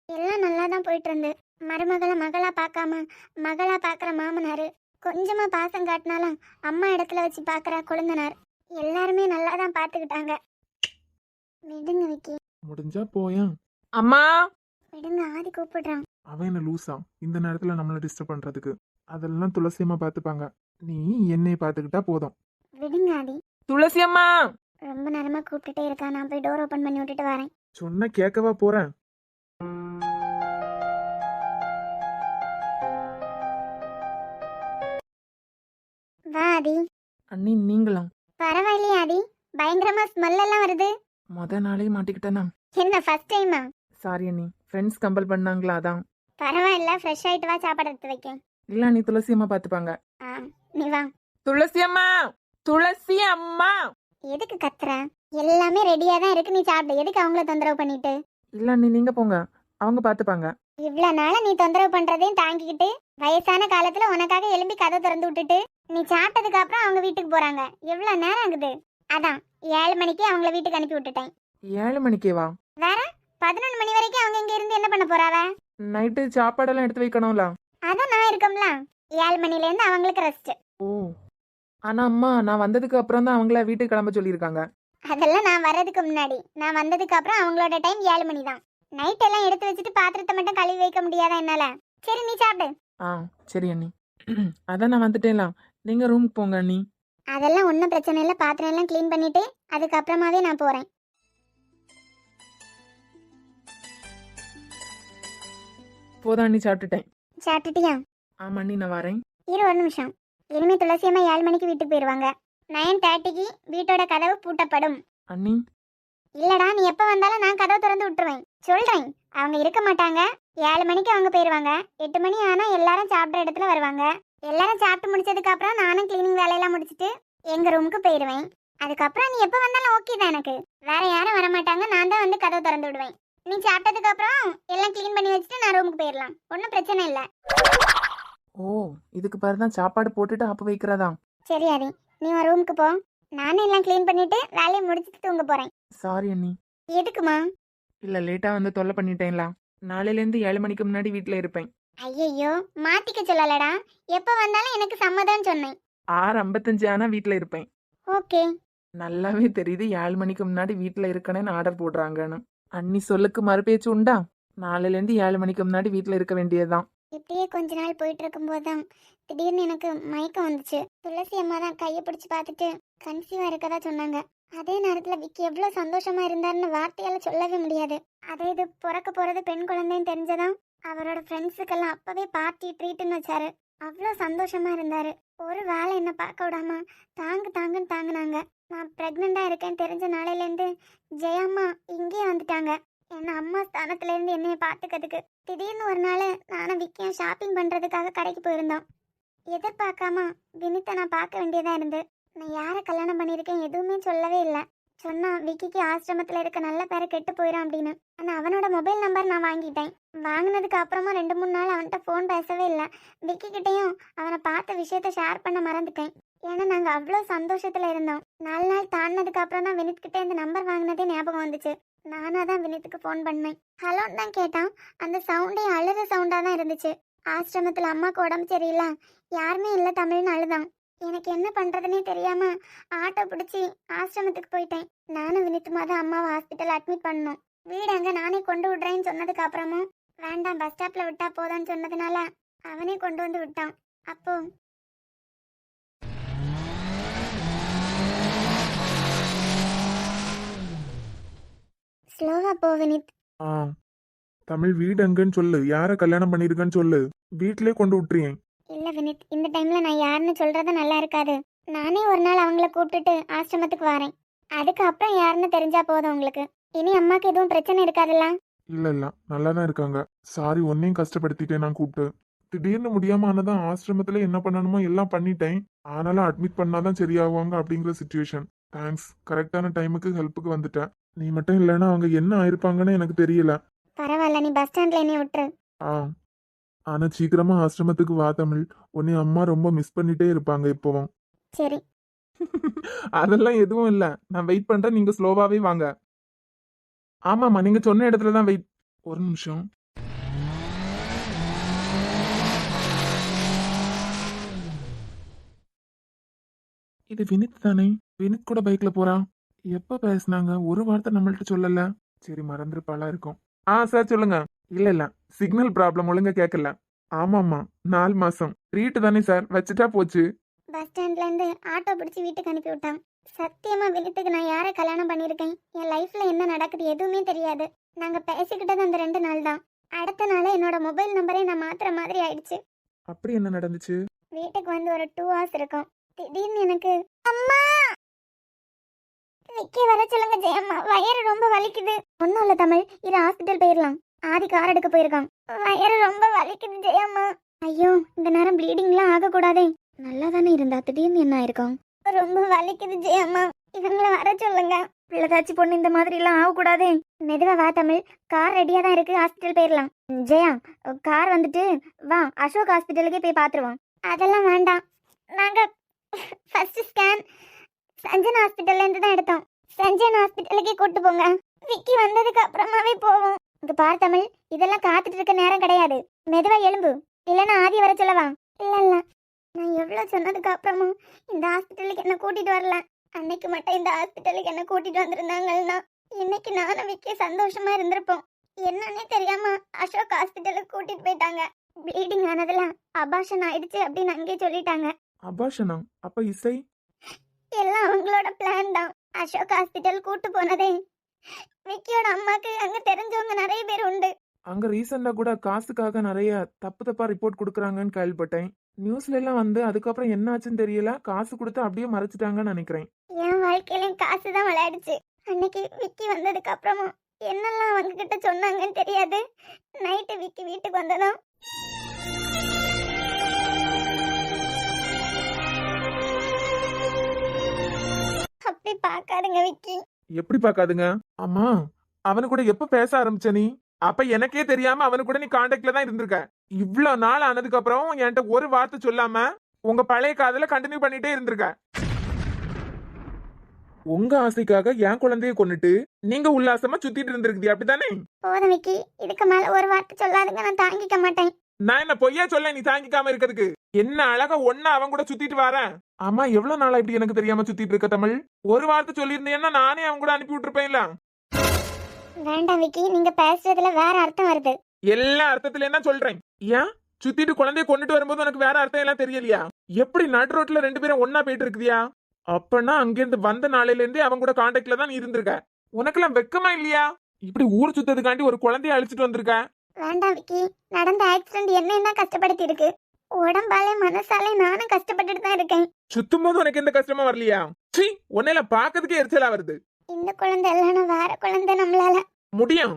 எல்லாம் நல்லா தான் போயிட்டு இருந்து. மருமகளை மகளா பார்க்காம மகளா பார்க்குற மாமனார், கொஞ்சமா பாசம் காட்டினாலும் அம்மா இடத்துல வச்சு பார்க்குற கொழுந்தனார், எல்லாருமே நல்லா தான் பார்த்துக்கிட்டாங்க. விடுங்க விக்கி, முடிஞ்சா போயேன். அம்மா. விடுங்க, ஆதி கூப்பிடுறான். அவன் என்ன லூசா இந்த நேரத்துல நம்மள டிஸ்டர்ப் பண்றதுக்கு? அதெல்லாம் துளசியம்மா பாத்துப்பாங்க, நீ என்னை பாத்துக்கிட்டா போதும். விடுங்க ஆதி. துளசி அம்மா. ரொம்ப நேரமா கூப்பிட்டுட்டே இருக்கா, நான் போய் டோர் ஓபன் பண்ணி விட்டுட்டு வரேன். சொன்ன கேட்கவா போறேன்? வா ஆதி. அண்ணி நீங்களும்? பரவாயில்லையே ஆதி, பயங்கரமா ஸ்மெல் எல்லாம் வருது. நாளே மாட்டிக்கிட்டேனா? என்ன ஃபர்ஸ்ட் டைமா? சாரி அண்ணி, ஃப்ரெண்ட்ஸ் கம்பல் பண்ணாங்களா அதான். பரவாயில்ல, ஃப்ரெஷ் ஆயிட்டு வா, சாப்பாடு எடுத்து வைக்க. இல்ல நீ துளசி அம்மா பாத்துப்பாங்க. நீ வா. துளசி அம்மா, துளசி அம்மா. எதுக்கு கத்துற? எல்லாமே ரெடியா தான் இருக்கு, நீ சாப்பிடு. எதுக்கு அவங்கள தொந்தரவு பண்ணிட்டு? இல்ல அண்ணி நீங்க போங்க, அவங்க பாத்துப்பாங்க. இவ்வளவு நாள நீ தொந்தரவு பண்றதையும் தாங்கிக்கிட்டு வயசான காலத்துல உனக்காக எழும்பி கதை திறந்து விட்டுட்டு நீ சாப்பிட்டதுக்கு அப்புறம் அவங்க வீட்டுக்கு போறாங்க. எவ்வளவு நேரம் ஆகுது? அதான் 7 மணிக்கு அவங்கள வீட்டுக்கு அனுப்பி விட்டுட்டேன். 7 மணிக்கே வா? வேற 11 மணி வரைக்கும் அவங்க இங்க இருந்து என்ன பண்ண போறாவ? நைட்டு சாப்பாடெல்லாம் எடுத்து வைக்கணும்ல. அதான் நான் இருக்கம்ல. 7 மணில இருந்து அவங்களுக்கு ரெஸ்ட். ஓ, ஆனா அம்மா நான் வந்ததுக்கு அப்புறம் தான் அவங்கள வீட்டுக்கு கிளம்ப சொல்லியிருக்காங்க. அதெல்லாம் நான் வர்றதுக்கு முன்னாடி. நான் வந்ததுக்கு அப்புறம் அவங்களோட டைம் 7 மணி தான். நைட் எல்லாம் எடுத்து வச்சுட்டு பாத்திரத்தை மட்டும் கழுவி வைக்க முடியாதா என்னால? சரி நீ சாப்பிடு. சரி அண்ணி. அதான் நான் வந்துட்டேன்ல, நீங்க ரூமுக்கு போங்க அண்ணி. அதெல்லாம் ஒன்றும் பிரச்சனை இல்லை, பாத்திரம் எல்லாம் க்ளீன் பண்ணிட்டு அதுக்கப்புறமாவே நான் போறேன். போதா அண்ணி, சாப்பிட்டுட்டேன். சாப்பிட்டுட்டியா? ஆமா அண்ணி, நான் வரேன். இரு ஒரு நிமிஷம். இனிமே துளசி அம்மா 7 மணிக்கு வீட்டுக்கு போயிடுவாங்க. 9:30க்கு வீட்டோட கதவு பூட்டப்படும். அண்ணி இல்லடா, நீ எப்ப வந்தாலும் நான் கதவு திறந்து விட்டுருவேன். சொல்றேன், அவங்க இருக்க மாட்டாங்க. 7 மணிக்கு அவங்க போயிடுவாங்க. 8 மணி ஆனா எல்லாரும் சாப்பிட்ற இடத்துல வருவாங்க. எல்லாரும் சாப்பிட்டு முடிச்சதுக்கு அப்புறம் நானும் கிளீனிங் வேலையெல்லாம் முடிச்சுட்டு எங்க ரூமுக்கு போயிடுவேன். அதுக்கப்புறம் நீ எப்ப வந்தாலும் ஓகே தான் எனக்கு. வேற யாரும் வர மாட்டாங்க, நான் தான் வந்து கதவு திறந்து விடுவேன். நீ சாப்பிட்டதுக்கு அப்புறம் எல்லாம் கிளீன் பண்ணி வச்சுட்டு நான் ரூமுக்கு போயிடலாம், ஒன்றும் பிரச்சனை இல்லை. ஓ, இதுக்கு பாரு தான் சாப்பாடு போட்டுட்டு அப்ப வைக்கிறதா. சரி ஹரி, நீ உன் ரூமுக்கு போ. நானே எல்லாம் க்ளீன் பண்ணிட்டு வேலையை முடிச்சுட்டு தூங்க போறேன். சாரி அண்ணி. எதுக்குமா? இல்ல லேட்டா வந்து தொல்லை பண்ணிட்டேன்ல. நாளையில இருந்து 7 மணிக்கு முன்னாடி வீட்ல இருப்பேன். ஐயையோ, மாத்திக்க சொல்லலடா. எப்ப வந்தாலும் எனக்கு சம்மதம் சொன்னேன். 6:55 ஆனா வீட்ல இருப்பேன். ஓகே. நல்லாவே தெரியுது 7 மணிக்கு முன்னாடி வீட்ல இருக்கணும்னு ஆர்டர் போடுறாங்கன்னு. அண்ணி சொல்லுக்கு மறுபேச்சு உண்டா? நாளையில இருந்து 7 மணிக்கு முன்னாடி வீட்ல இருக்க வேண்டியதுதான். இப்படியே கொஞ்ச நாள் போயிட்டு இருக்கும்போது தான் திடீர்னு எனக்கு மயக்கம் வந்துச்சு. துளசி அம்மா தான் கையை பிடிச்சி பார்த்துட்டு கன்சீவா இருக்கதா சொன்னாங்க. அதே நேரத்துல விக்கி எவ்வளவு சந்தோஷமா இருந்தாருன்னு வார்த்தையால சொல்லவே முடியாது. அதே இது பிறக்க போறது பெண் குழந்தைன்னு தெரிஞ்சதான் அவரோட ஃப்ரெண்ட்ஸுக்கெல்லாம் அப்பவே பார்ட்டி ட்ரீட்னு வச்சாரு. அவ்வளோ சந்தோஷமா இருந்தாரு. ஒரு வேலை என்ன பார்க்க விடாம தாங்குன்னு தாங்குனாங்க. நான் பிரெக்னெண்டா இருக்கேன்னு தெரிஞ்ச நாளையிலேருந்து ஜெயம்மா இங்கே வந்துட்டாங்க. என்ன அம்மா ஸ்தானத்துல இருந்து என்னைய பார்த்துக்கிறதுக்கு. திடீர்னு ஒரு நாள் நானும் விக்கியும் ஷாப்பிங் பண்றதுக்காக கடைக்கு போயிருந்தோம். எதிர்பார்க்காம வினித்தை நான் பார்க்க வேண்டியதா இருந்து. நான் யாரை கல்யாணம் பண்ணியிருக்கேன் எதுவுமே சொல்லவே இல்லை. சொன்னா விக்கிக்கு ஆசிரமத்தில் இருக்க நல்ல பேரை கெட்டு போயிடும் அப்படின்னு. ஆனால் அவனோட மொபைல் நம்பர் நான் வாங்கிட்டேன். வாங்கினதுக்கு அப்புறமா 2-3 நாள் அவன்கிட்ட ஃபோன் பேசவே இல்லை. விக்கி கிட்டேயும் அவனை பார்த்த விஷயத்த ஷேர் பண்ண மறந்துட்டேன். ஏன்னா நாங்கள் அவ்வளோ சந்தோஷத்தில் இருந்தோம். 4 நாள் தாண்டினதுக்கு அப்புறம் தான் வினித் கிட்டே இந்த நம்பர் வாங்கினதே ஞாபகம் வந்துச்சு. நானாக தான் வினித்துக்கு ஃபோன் பண்ணேன். ஹலோன்னு தான் கேட்டான். அந்த சவுண்டே அழுத சவுண்டாக தான் இருந்துச்சு. ஆசிரமத்தில் அம்மாவுக்கு உடம்பு சரியில்லை, யாருமே இல்லை தமிழ்னு அழுதான். எனக்கு என்ன பண்ணுறதுனே தெரியாமல் ஆட்டோ பிடிச்சி ஆசிரமத்துக்கு போயிட்டேன். நானும் வினித்துமா தான் அம்மாவை ஹாஸ்பிட்டல் அட்மிட் பண்ணோம். வீடு அங்கே நானே கொண்டு விடுறேன்னு சொன்னதுக்கு அப்புறமும் வேண்டாம் பஸ் ஸ்டாப்பில் விட்டா போதான்னு சொன்னதுனால அவனே கொண்டு வந்து விட்டான். அப்போ ஸ்லோவா போ வினித். ஆ தமிழ் வீடு எங்கன்னு சொல்லு, யார கல்யாணம் பண்ணிருக்கன்னு சொல்லு, வீட்லயே கொண்டு விட்டுறியேன். இல்லை வினித், இந்த டைமில் நான் யாருன்னு சொல்கிறது நல்லா இருக்காது. நானே ஒரு நாள் அவங்கள கூப்பிட்டுட்டு ஆசிரமத்துக்கு வரேன். அதுக்கப்புறம் யாருன்னு தெரிஞ்சா போதும் உங்களுக்கு. இனி அம்மாக்கு எதுவும் பிரச்சனை இருக்காதுல்ல? இல்ல நல்லா தான் இருக்காங்க. சாரி உன்னையும் கஷ்டப்படுத்திட்டேன் நான் கூப்பிட்டு. திடீர்னு முடியாம ஆனதான் ஆசிரமத்துல என்ன பண்ணணுமோ எல்லாம் பண்ணிட்டேன். ஆனாலும் அட்மிட் பண்ணாதான் சரியாகுவாங்க அப்படிங்கிற சுச்சுவேஷன். தேங்க்ஸ், கரெக்டான டைமுக்கு ஹெல்ப்புக்கு வந்துட்டேன். நீ மட்டும் இல்லைன்னா அவங்க என்ன ஆயிருப்பாங்கன்னு எனக்கு தெரியல. பரவாயில்ல, நீ பஸ் ஸ்டாண்ட்ல என்னை விட்டுரு. ஆ ஆனா சீக்கிரமா ஆசிரமத்துக்கு வா தமிழ். உன்னை அம்மா ரொம்ப மிஸ் பண்ணிட்டே இருப்பாங்க இப்போவும். சரி. அதெல்லாம் எதுவும் இல்ல, நான் வெயிட் பண்றேன், நீங்க ஸ்லோவாவே வாங்க. ஆமாமா, நீங்க சொன்ன இடத்துல தான் வெயிட். ஒரு நிமிஷம். இது வினித் தானே? வினித் கூட பைக்ல போறான். எப்ப பேசினாங்க? ஒரு வார்த்தை நம்மள்ட்ட சொல்லல. சரி, மறந்துருப்பாளா இருக்கும். சார் சொல்லுங்க. இல்ல சிக்னல் ப்ராப்ளம், ஒழுங்கா கேட்கல. ஆமாமா, 4 மாசம் ட்ரீட் தானே சார், வச்சுட்டா போச்சு. பஸ் ஸ்டாண்ட்ல இருந்து ஆட்டோ பிடிச்சி வீட்டுக்கு அனுப்பி விட்டான். சத்தியமா வினித்துக்கு நான் யாரை கல்யாணம் பண்ணியிருக்கேன், என் லைஃப்ல என்ன நடக்குது எதுவுமே தெரியாது. நாங்க பேசிக்கிட்டது அந்த 2 நாள் தான். அடுத்த நாள் என்னோட மொபைல் நம்பரே நான் மாத்துற மாதிரி ஆயிடுச்சு. அப்படி என்ன நடந்துச்சு? வீட்டுக்கு வந்து ஒரு 2 hours இருக்கும். திடீர்னு எனக்கு அம்மா விக்கி வர சொல்லுங்க ஜெயம்மா, வயிறு ரொம்ப வலிக்குது. ஒன்னும் இல்ல தமிழ், இது ஹாஸ்பிட்டல் போயிடலாம். ஆதி கார் எடுக்க போயிருக்கான். வயிறு ரொம்ப வலிக்குது ஜெயம்மா. ஐயோ, இந்த நேரம் ப்ளீடிங்லாம் ஆகக்கூடாதே. நல்லா தானே இருந்தா, திடீர்னு என்ன ஆயிருக்கும்? ரொம்ப வலிக்குது ஜெயம்மா, இவங்கள வர சொல்லுங்க. பிள்ளைதாச்சி பொண்ணு இந்த மாதிரி எல்லாம் ஆகக்கூடாதே. மெதுவா வா தமிழ், கார் ரெடியா தான் இருக்கு, ஹாஸ்பிட்டல் போயிடலாம். ஜெயா, கார் வந்துட்டு வா, அசோக் ஹாஸ்பிட்டலுக்கே போய் பாத்துருவோம். அதெல்லாம் வேண்டாம், நாங்க ஃபர்ஸ்ட் ஸ்கேன் சஞ்சன் ஹாஸ்பிட்டல்ல இருந்து தான் எடுத்தோம். சஞ்சன் ஹாஸ்பிட்டலுக்கே கூட்டு போங்க, விக்கி வந்ததுக்கு அப்புறமாவே போவோம். இங்க பாரு தமிழ், இதெல்லாம் காத்துட்டு இருக்க நேரம் கிடையாது. மெதுவா எலும்பு, இல்லைன்னா ஆதி வர சொல்லவா? இல்ல நான் எவ்வளவு சொன்னதுக்கு அப்புறமும் இந்த ஹாஸ்பிட்டலுக்கு என்ன கூட்டிட்டு வரல. அன்னைக்கு மட்டும் இந்த ஹாஸ்பிட்டலுக்கு என்ன கூட்டிட்டு வந்திருந்தாங்கன்னா இன்னைக்கு நானும் விக்கி சந்தோஷமா இருந்திருப்போம். என்னன்னே தெரியாம அசோக் ஹாஸ்பிட்டலுக்கு கூட்டிட்டு போயிட்டாங்க. ப்ளீடிங் ஆனதுல அபாஷன் ஆயிடுச்சு அப்படின்னு அங்கே சொல்லிட்டாங்க. அபாஷனா? அப்ப இசை? எல்லாம் அவங்களோட பிளான் தான். அசோக் ஹாஸ்பிட்டல் கூட்டு போனதே விக்கியோட அம்மாக்கு அங்க தெரிஞ்சவங்க நிறைய பேர் உண்டு. அங்க ரீசெண்டா கூட காசுக்காக நிறைய தப்பா ரிப்போர்ட் கொடுக்குறாங்கன்னு கேள்விப்பட்டேன். நியூஸ்ல எல்லாம் வந்து அதுக்கப்புறம் என்ன ஆச்சுன்னு தெரியல, காசு கொடுத்து அப்படியே மறைச்சிட்டாங்கன்னு நினைக்கிறேன். என் வாழ்க்கையிலும் காசு தான் விளையாடுச்சு. அன்னைக்கு விக்கி வந்ததுக்கு அப்புறமும் என்னெல்லாம் அவங்க கிட்ட சொன்னாங்கன்னு தெரியாது. நைட்டு விக்கி வீட்டுக்கு வந்ததும் அப்படி பார்க்காதுங்க விக்கி. எப்படி பார்க்காதுங்க? அம்மா, அவனு கூட எப்ப பேச ஆரம்பிச்ச நீ? அப்ப எனக்கே தெரியாம அவனு கூட நீ கான்டாக்ட்ல தான் இருந்திருக்க. இவ்வளவு நாள் ஆனதுக்கு அப்புறம் என்கிட்ட ஒரு வார்த்தை சொல்லாம உங்க பழைய காதல கண்டினியூ பண்ணிட்டே இருந்திருக்க. உங்க ஆசைக்காக என் குழந்தைய கொன்னுட்டு நீங்க உல்லாசமா சுத்திட்டு இருந்திருக்கீங்க, அப்படித்தானே? போதும் விக்கி, இதுக்கு மேல ஒரு வார்த்தை சொல்லாதுங்க, நான் தாங்கிக்க மாட்டேன். நான் என்ன பொய்யா சொல்ல நீ தாங்கிக்காம இருக்கிறதுக்கு? என்ன அழகா ஒன்னா அவன் கூட சுத்திட்டு வரேன். ஆமா, எவ்வளவு நாளா இப்படி எனக்கு தெரியாம சுத்திட்டு இருக்க தமிழ்? ஒரு வார்த்தை சொல்லியிருந்தேன்னா நானே அவன் கூட அனுப்பி விட்டுருப்பேன்ல. வேண்டாம் விக்கி, நீங்க பேசுறதுல வேற அர்த்தம் வருது. எல்லா அர்த்தத்துல என்ன சொல்றேன்? ஏன் சுத்திட்டு குழந்தைய கொண்டுட்டு வரும்போது உனக்கு வேற அர்த்தம் எல்லாம் தெரியலையா? எப்படி நடு ரோட்ல 2 பேரும் ஒன்னா போயிட்டு இருக்குதியா? அப்பனா அங்கிருந்து வந்த நாளையில இருந்தே அவன் கூட கான்டாக்ட்ல தான் நீ இருந்திருக்க. உனக்கெல்லாம் வெக்கமா இல்லையா? இப்படி ஊர் சுத்ததுக்காண்டி ஒரு குழந்தைய அழிச்சிட்டு வந்திருக்க. வேண்டாம் விக்கி, நடந்த ஆக்சிடென்ட் என்ன கஷ்டப்படுத்தி இருக்கு. உடம்பாலே மனசாலே நானும் கஷ்டப்பட்டுட்டு தான் இருக்கேன். சுத்தும் போது உனக்கு எந்த கஷ்டமா வரலையா? சீ, உன்னையில பாக்கிறதுக்கே எரிச்சலா வருது. இந்த குழந்தை இல்லைன்னா வேற குழந்தை நம்மளால முடியும்,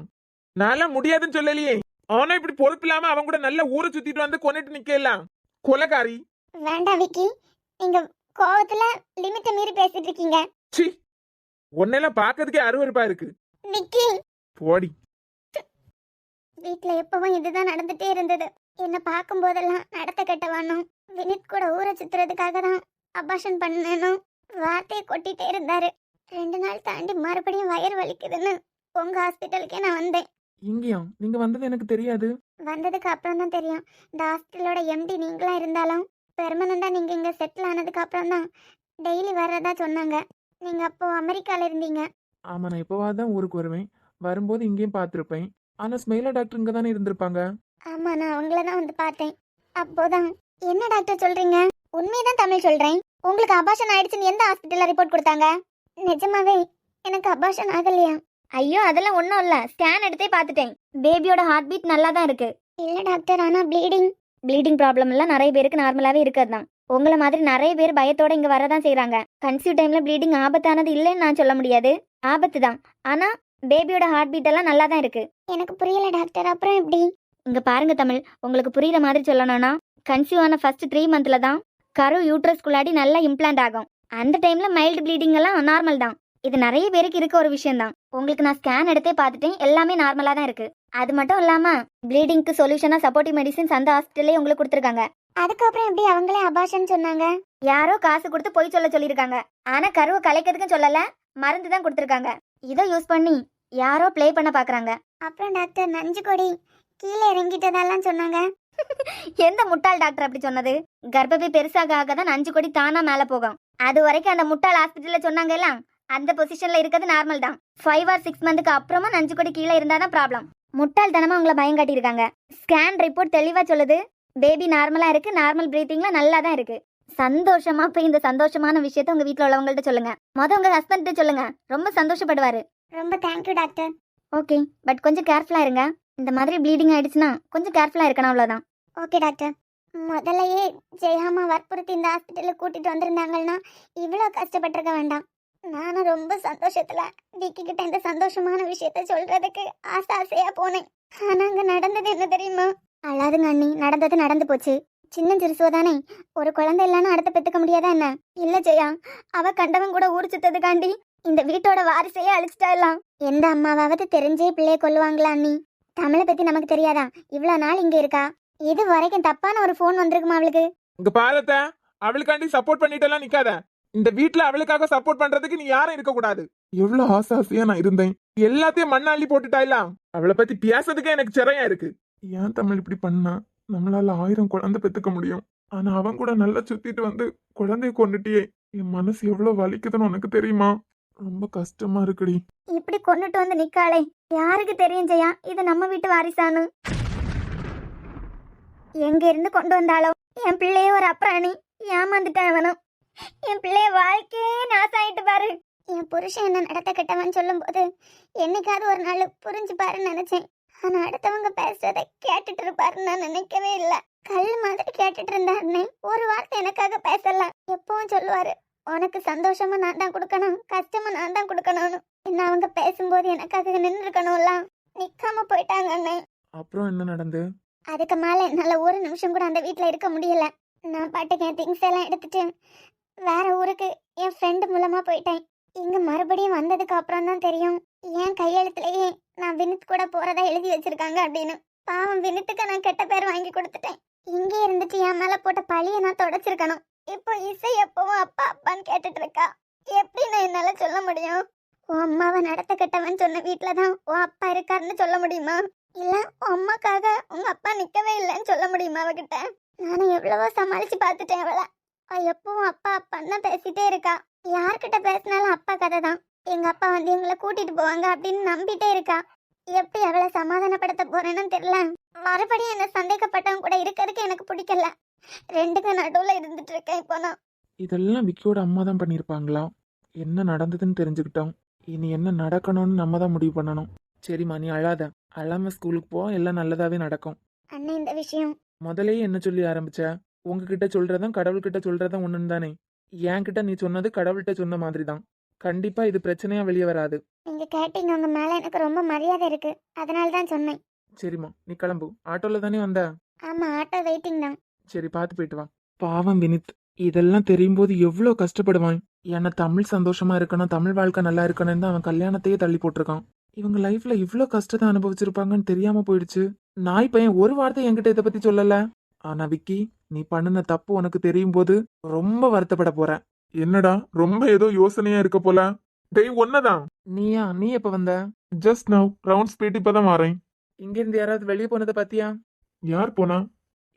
நான்ல முடியாதுன்னு சொல்லலையே. ஆனா இப்படி பொறுப்பு இல்லாம அவன் கூட நல்ல ஊரை சுத்திட்டு வந்து கொண்டுட்டு நிக்கலாம். கொலகாரி. வேண்டாம் விக்கி, நீங்க கோவத்துல லிமிட்டை மீறி பேசிட்டு இருக்கீங்க. சீ, உன்னையெல்லாம் பாக்கிறதுக்கே அருவருப்பா இருக்கு. விக்கி, போடி. வீட்ல எப்பவும் இதுதான் நடந்துட்டே இருந்தது. என்ன பார்க்கும் போதெல்லாம் நடத்த கெட்டவானும் வினித் கூட ஊரை சுத்துறதுக்காக தான் அபாஷன் பண்ணணும் வார்த்தையை கொட்டிட்டே இருந்தாரு. 2 நாள் தாண்டி மறுபடியும் வயிறு வலிக்குதுன்னு உங்க ஹாஸ்பிட்டலுக்கே நான் வந்தேன். இங்கேயும் நீங்க வந்தது எனக்கு தெரியாது. வந்ததுக்கு அப்புறம் தான் தெரியும், இந்த ஹாஸ்பிட்டலோட எம்டி நீங்களா இருந்தாலும் பெர்மனண்டா நீங்க இங்க செட்டில் ஆனதுக்கு அப்புறம் தான் டெய்லி வர்றதா சொன்னாங்க. நீங்க அப்போ அமெரிக்கால இருந்தீங்க. ஆமா, நான் எப்போவாதான் ஊருக்கு வருவேன். வரும்போது இங்கேயும் பார்த்துருப்பேன். ஆனா ஸ்மெயிலா டாக்டர் இங்க தானே இருந்திருப்பாங்க. ஆமா, நான் உங்களை தான் வந்து பார்த்தேன். அப்போதான் என்ன டாக்டர் சொல்றீங்க? உண்மையதான் தமிழ் சொல்றேன். உங்களுக்கு அபாஷன் ஆயிடுச்சுன்னு எந்த ஹாஸ்பிட்டல்ல ரிப்போர்ட் கொடுத்தாங்க? நிஜமாவே எனக்கு அபாஷன் ஆகலையா? ஐயோ, அதெல்லாம் ஒன்றும் இல்லை, ஸ்கேன் எடுத்தே பார்த்துட்டேன். பேபியோட ஹார்ட் பீட் நல்லா தான் இருக்கு. இல்லை டாக்டர், ஆனால் ப்ளீடிங் ப்ராப்ளம் எல்லாம் நிறைய பேருக்கு நார்மலாகவே இருக்கிறது தான். உங்களை மாதிரி நிறைய பேர் பயத்தோட இங்கே வரதான் செய்கிறாங்க. கன்சீவ் டைமில் ப்ளீடிங் ஆபத்தானது இல்லைன்னு நான் சொல்ல முடியாது, ஆபத்து தான். ஆனால் பேபியோட ஹார்ட் பீட் எல்லாம் நல்லா தான் இருக்கு. எனக்கு புரியல டாக்டர், அப்புறம் எப்படி? இங்கே பாருங்க தமிழ், உங்களுக்கு புரியுற மாதிரி சொல்லணும்னா கன்சீவ் ஆன ஃபர்ஸ்ட் 3 மந்த்ல தான் கரு யூட்ரஸ்குள்ளாடி நல்லா இம்ப்ளான்ட் ஆகும். அந்த டைம்ல மைல்டு ப்ளீடிங் எல்லாம் நார்மல் தான். இது நிறைய பேருக்கு இருக்க ஒரு விஷயம் தான். உங்களுக்கு நான் ஸ்கேன் எடுத்தே பார்த்துட்டேன், எல்லாமே நார்மலா தான் இருக்கு. அது மட்டும் இல்லாம ப்ளீடிங்க்கு சொல்யூஷனா சப்போர்ட்டிவ் மெடிசின்ஸ் அந்த ஹாஸ்பிட்டல்லே உங்களுக்கு கொடுத்துருக்காங்க. அதுக்கப்புறம் எப்படி அவங்களே அபாஷன் சொன்னாங்க? யாரோ காசு கொடுத்து போய் சொல்லியிருக்காங்க. ஆனா கருவை கலைக்கிறதுக்கும் சொல்லல, மருந்து தான் கொடுத்துருக்காங்க. இதை யூஸ் பண்ணி யாரோ ப்ளே பண்ண பாக்குறாங்க. அப்புறம் டாக்டர் நஞ்சு கொடி கீழே இறங்கிட்டதெல்லாம் சொன்னாங்க. எந்த முட்டாள் டாக்டர் அப்படி சொன்னது? கர்ப்பப்பை பெருசாக தான் நஞ்சு கொடி தானா மேல போகும். அது வரைக்கும் அந்த முட்டாள் ஹாஸ்பிட்டல்ல சொன்னாங்க எல்லாம் அந்த பொசிஷன்ல இருக்கிறது நார்மல் தான். 5 or 6 மந்த்துக்கு அப்புறமா நஞ்சு கொடி கீழே இருந்தாதான் ப்ராப்ளம். முட்டாள் தனமா உங்களை பயம் காட்டியிருக்காங்க. ஸ்கேன் ரிப்போர்ட் தெளிவா சொல்லுது, பேபி நார்மலா இருக்கு, நார்மல் பிரீத்திங்ல நல்லா தான் இருக்கு. சந்தோஷமா போய் இந்த சந்தோஷமான விஷயத்த உங்க வீட்டுல உள்ளவங்கள்ட்ட சொல்லுங்க. உங்க ஹஸ்பண்ட் சொல்லுங்க, ரொம்ப சந்தோஷப்படுவாரு. ரொம்ப தேங்க்யூ டாக்டர். ஓகே, பட் கொஞ்சம் கேர்ஃபுல்லா இருங்க. இந்த மாதிரி ப்ளீடிங் ஆயிடுச்சுன்னா கொஞ்சம் கேர்ஃபுல்லா இருக்கணும், அவ்வளவுதான். Okay doctor. முதல்லையே ஜெயாமா வற்புறுத்தி இந்த ஹாஸ்பிட்டலுக்கு கூட்டிட்டு வந்திருந்தாங்கன்னா இவ்வளோ கஷ்டப்பட்டிருக்க வேண்டாம். நானும் ரொம்ப சந்தோஷத்துல விக்கி கிட்ட இந்த சந்தோஷமான விஷயத்த சொல்றதுக்கு ஆசையா போனேன். ஆனா அங்க நடந்தது என்ன தெரியுமா? அழாதுங்க அண்ணி, நடந்தது நடந்து போச்சு. சின்ன சிறுசுவதானே, ஒரு குழந்தை இல்லைன்னா அடுத்த பெத்துக்க முடியாதா என்ன? இல்ல ஜெயா, அவ கண்டவன் கூட ஊர் சுத்ததுக்காண்டி இந்த வீட்டோட வாரிசையே அழிச்சிட்டா எல்லாம். எந்த அம்மாவாவது தெரிஞ்சே பிள்ளைய கொல்லுவாங்களா அண்ணி? தமிழை பத்தி நமக்கு தெரியாதா? இவ்வளவு நாள் இங்க இருக்கா, இது வரைக்கும் தப்பான ஒரு போன் வந்திருக்குமா அவளுக்கு? இங்க பாரத, அவளுக்காண்டி சப்போர்ட் பண்ணிட்டெல்லாம் நிக்காத. இந்த வீட்டுல அவளுக்காக சப்போர்ட் பண்றதுக்கு நீ யாரும் இருக்க கூடாது. எவ்வளவு ஆசையா நான் இருந்தேன், எல்லாத்தையும் மண்ணாள்ளி போட்டுட்டாயிலாம். அவளை பத்தி பேசுறதுக்கே எனக்கு சிறையா இருக்கு. ஏன் தமிழ் இப்படி பண்ணா? நம்மளால 1000 குழந்தை பெத்துக்க முடியும், ஆனா அவன் கூட நல்லா சுத்திட்டு வந்து குழந்தைய கொண்டுட்டியே. என் மனசு எவ்வளவு வலிக்குதுன்னு உனக்கு தெரியுமா? ரொம்ப கஷ்டமா இருக்குடி. இப்படி கொண்டுட்டு வந்து நிக்காளே, யாருக்கு தெரியும் ஜெயா இது நம்ம வீட்டு வாரிசானு? எங்க இருந்து கொண்டு வந்தாலும் என் பிள்ளைய ஒரு அப்புறாணி ஏமாந்துட்டான் அவனும். என் பிள்ளைய வாழ்க்கையே நாசாயிட்டு பாரு. என் புருஷன் என்ன நடத்த கெட்டவன் சொல்லும் போது என்னைக்காவது ஒரு நாள் புரிஞ்சு பாருன்னு நினைச்சேன். ஆனா அடுத்தவங்க பேசுறத கேட்டுட்டு இருப்பாருன்னு நான் நினைக்கவே இல்லை. கல் மாதிரி கேட்டுட்டு இருந்தாருன்னே, ஒரு வார்த்தை எனக்காக பேசலாம். எப்பவும் சொல்லுவாரு, உனக்கு சந்தோஷமா நான் தான் கொடுக்கணும், கஷ்டமா நான் தான் கொடுக்கணும்னு. என்ன அவங்க பேசும்போது எனக்காக நின்று இருக்கணும்லாம், நிக்காம போயிட்டாங்க அண்ணே. அப்புறம் என்ன நடந்து? அதுக்கு மேல என்னால ஒரு நிமிஷம் கூட அந்த வீட்டுல இருக்க முடியல. நான் பாட்டுக்கு என் திங்ஸ் எல்லாம் எடுத்துட்டு வேற ஊருக்கு என் ஃப்ரெண்டு மூலமா போயிட்டேன். இங்க மறுபடியும் வந்ததுக்கு அப்புறம் தான் தெரியும் என் கையெழுத்துலயே நான் வினித் கூட போறதா எழுதி வச்சிருக்காங்க அப்படின்னு. பாவம் வினித்துக்கு நான் கெட்ட பேர் வாங்கி கொடுத்துட்டேன். இங்கே இருந்துட்டு என் மேல போட்ட பழிய நான் தொடச்சிருக்கணும். இப்போ இசை எப்பவும் அப்பா அப்பான்னு கேட்டுட்டு இருக்கா. எப்படி நான் என்னால சொல்ல முடியும்? உன் அம்மாவை நடத்த கெட்டவன் சொன்ன வீட்டுலதான் உன் அப்பா இருக்காருன்னு சொல்ல முடியுமா? இல்ல உன் அம்மாக்காக உங்க அப்பா நிக்கவே இல்லைன்னு சொல்ல முடியுமா அவகிட்ட? நானும் எவ்வளவோ சமாளிச்சு பார்த்துட்டேன் அவளை. அவ எப்பவும் அப்பா அப்பான்னு தான் பேசிட்டே இருக்கா. யார்கிட்ட பேசினாலும் அப்பா கதை தான். எங்க அப்பா வந்து எங்களை கூட்டிட்டு போவாங்க அப்படின்னு நம்பிட்டே இருக்கா. எப்படி அவளை சமாதானப்படுத்த போறேன்னு தெரியல. மறுபடியும் என்ன சந்தேகப்பட்டவங்க கூட இருக்கிறதுக்கு எனக்கு பிடிக்கல. ரெண்டுக்கு நடுவுல இருந்துட்டு இருக்கேன் இப்போ நான். இதெல்லாம் விக்கியோட அம்மா தான் பண்ணியிருப்பாங்களா? என்ன நடந்ததுன்னு தெரிஞ்சுக்கிட்டோம். இனி என்ன நடக்கணும்னு நம்ம தான் முடிவு பண்ணணும். சரிம்மா, நீ அழாத. அழாம ஸ்கூலுக்கு போ, எல்லாம் நல்லதாவே நடக்கும். அண்ணன் இந்த விஷயம் முதலையே என்ன சொல்லி ஆரம்பிச்ச? உங்ககிட்ட சொல்றதும் கடவுள்கிட்ட சொல்றதும் ஒண்ணுன்னு தானே. என்கிட்ட நீ சொன்னது கடவுள்கிட்ட சொன்ன மாதிரி தான். கண்டிப்பா இது பிரச்சனையா வெளியே வராது. நீங்க கேட்டீங்க, உங்க மேல எனக்கு ரொம்ப மரியாதை இருக்கு, அதனால தான் சொன்னேன். சரிம்மா, நீ கிளம்பு. ஆட்டோல தானே வந்த? ஆமா, ஆட்டோ வெயிட்டிங் தான். சரி, பார்த்து போயிட்டு வா. பாவம் வினித், இதெல்லாம் தெரியும் போது எவ்வளோ கஷ்டப்படுவான். ஏன்னா தமிழ் சந்தோஷமா இருக்கணும், தமிழ் வாழ்க்கை நல்லா இருக்கணும்னு தான் அவன் கல்யாணத்தையே தள்ளி போட்டிருக்கான். இவங்க லைஃப்ல இவ்ளோ கஷ்டத்தை அனுபவிச்சிருப்பாங்கன்னு தெரியாம போயிடுச்சு. நாய் பையன் ஒரு வார்த்தை என்கிட்ட இதை பத்தி சொல்லல. ஆனா விக்கி, நீ பண்ணுன தப்பு உனக்கு தெரியும் போது ரொம்ப வருத்தப்பட போற. என்னடா ரொம்ப ஏதோ யோசனையா இருக்க போல. டேய் ஒன்னதான். நீ எப்ப வந்த? ஜஸ்ட் நவ் ரவுண்ட்ஸ் போயிட்டு இப்பதான் வரேன். இங்க இருந்து யாராவது வெளியே போனதை பாத்தியா? யார் போனா?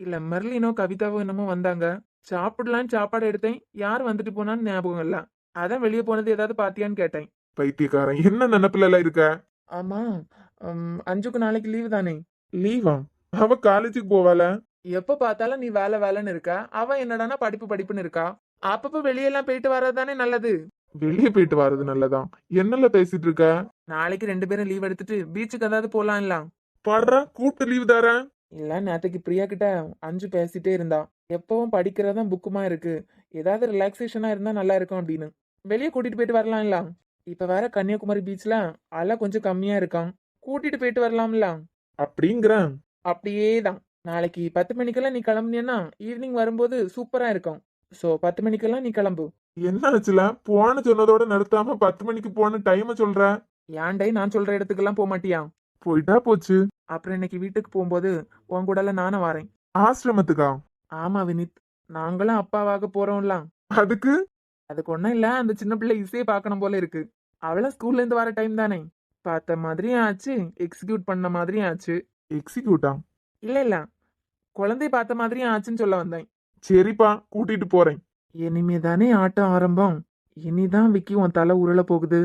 இல்ல மெர்லினோ கவிதாவோ என்னமோ வந்தாங்க. சாப்பிடலான்னு சாப்பாடு எடுத்தேன். யார் வந்துட்டு போனான்னு ஞாபகம் இல்ல. அதான் வெளியே போனது ஏதாவது பாத்தியான்னு கேட்டேன். பைத்தியக்காரன், என்ன நினைப்புல எல்லாம் இருக்க? ஆமா, அஞ்சுக்கு நாளைக்கு லீவு தானே. லீவா? அவ காலேஜுக்கு போவாள. எப்ப பார்த்தாலும் நீ வேலை வேலைன்னு இருக்க. அவ என்னடானா படிப்பு படிப்புன்னு இருக்கா. அப்பப்ப வெளியெல்லாம் போயிட்டு வர்றதுதானே நல்லது. வெளியே போயிட்டு வர்றது நல்லதான். என்னல பேசிட்டு இருக்க? நாளைக்கு 2 பேரும் லீவ் எடுத்துட்டு பீச்சுக்கு ஏதாவது போலாம்ல. பாடுறா, கூப்பிட்டு லீவ் தரேன். இல்ல, நேத்துக்கு பிரியா கிட்ட அஞ்சு பேசிட்டே இருந்தா. எப்பவும் படிக்கிறதான் புக்குமா இருக்கு, ஏதாவது ரிலாக்ஸேஷனா இருந்தா நல்லா இருக்கும் அப்படின்னு. வெளியே கூட்டிட்டு போயிட்டு வரலாம்ல. இப்ப வேற கன்னியாகுமரி பீச்ல அலை கொஞ்சம் கம்மியா இருக்கான். கூட்டிட்டு போயிட்டு வரலாம்ல. அப்படிங்கிறேன். அப்படியே தான். நாளைக்கு 10 மணிக்கெல்லாம் நீ கிளம்புனீன்னா ஈவினிங் வரும்போது சூப்பரா இருக்கும். சோ 10 மணிக்கெல்லாம் நீ கிளம்பு. என்ன ஆச்சுல? போன சொன்னதோட நிறுத்தாம 10 மணிக்கு போன டைம் சொல்ற? ஏன்டை நான் சொல்ற இடத்துக்கெல்லாம் போக மாட்டியா? போயிட்டா போச்சு. அப்புறம் இன்னைக்கு வீட்டுக்கு போகும்போது உன் கூடல நானும் வரேன். ஆசிரமத்துக்கா? ஆமா வினித், நாங்களும் அப்பாவாக போறோம்ல. அதுக்கு? அதுக்கு ஒன்றும் இல்லை, அந்த சின்ன பிள்ளை இசையை பார்க்கணும் போல இருக்கு. அவளும் ஸ்கூல்ல இருந்து வர டைம் தானே. பார்த்த மாதிரியும் ஆச்சு, எக்ஸிக்யூட் பண்ண மாதிரியும் ஆச்சு. எக்ஸிக்யூட்டா? இல்ல, குழந்தை பார்த்த மாதிரியும் ஆச்சுன்னு சொல்ல வந்தேன். சரிப்பா, கூட்டிட்டு போறேன். இனிமே தானே ஆட்டம் ஆரம்பம். இனிதான் விக்கி உன் தலை உருள போகுது.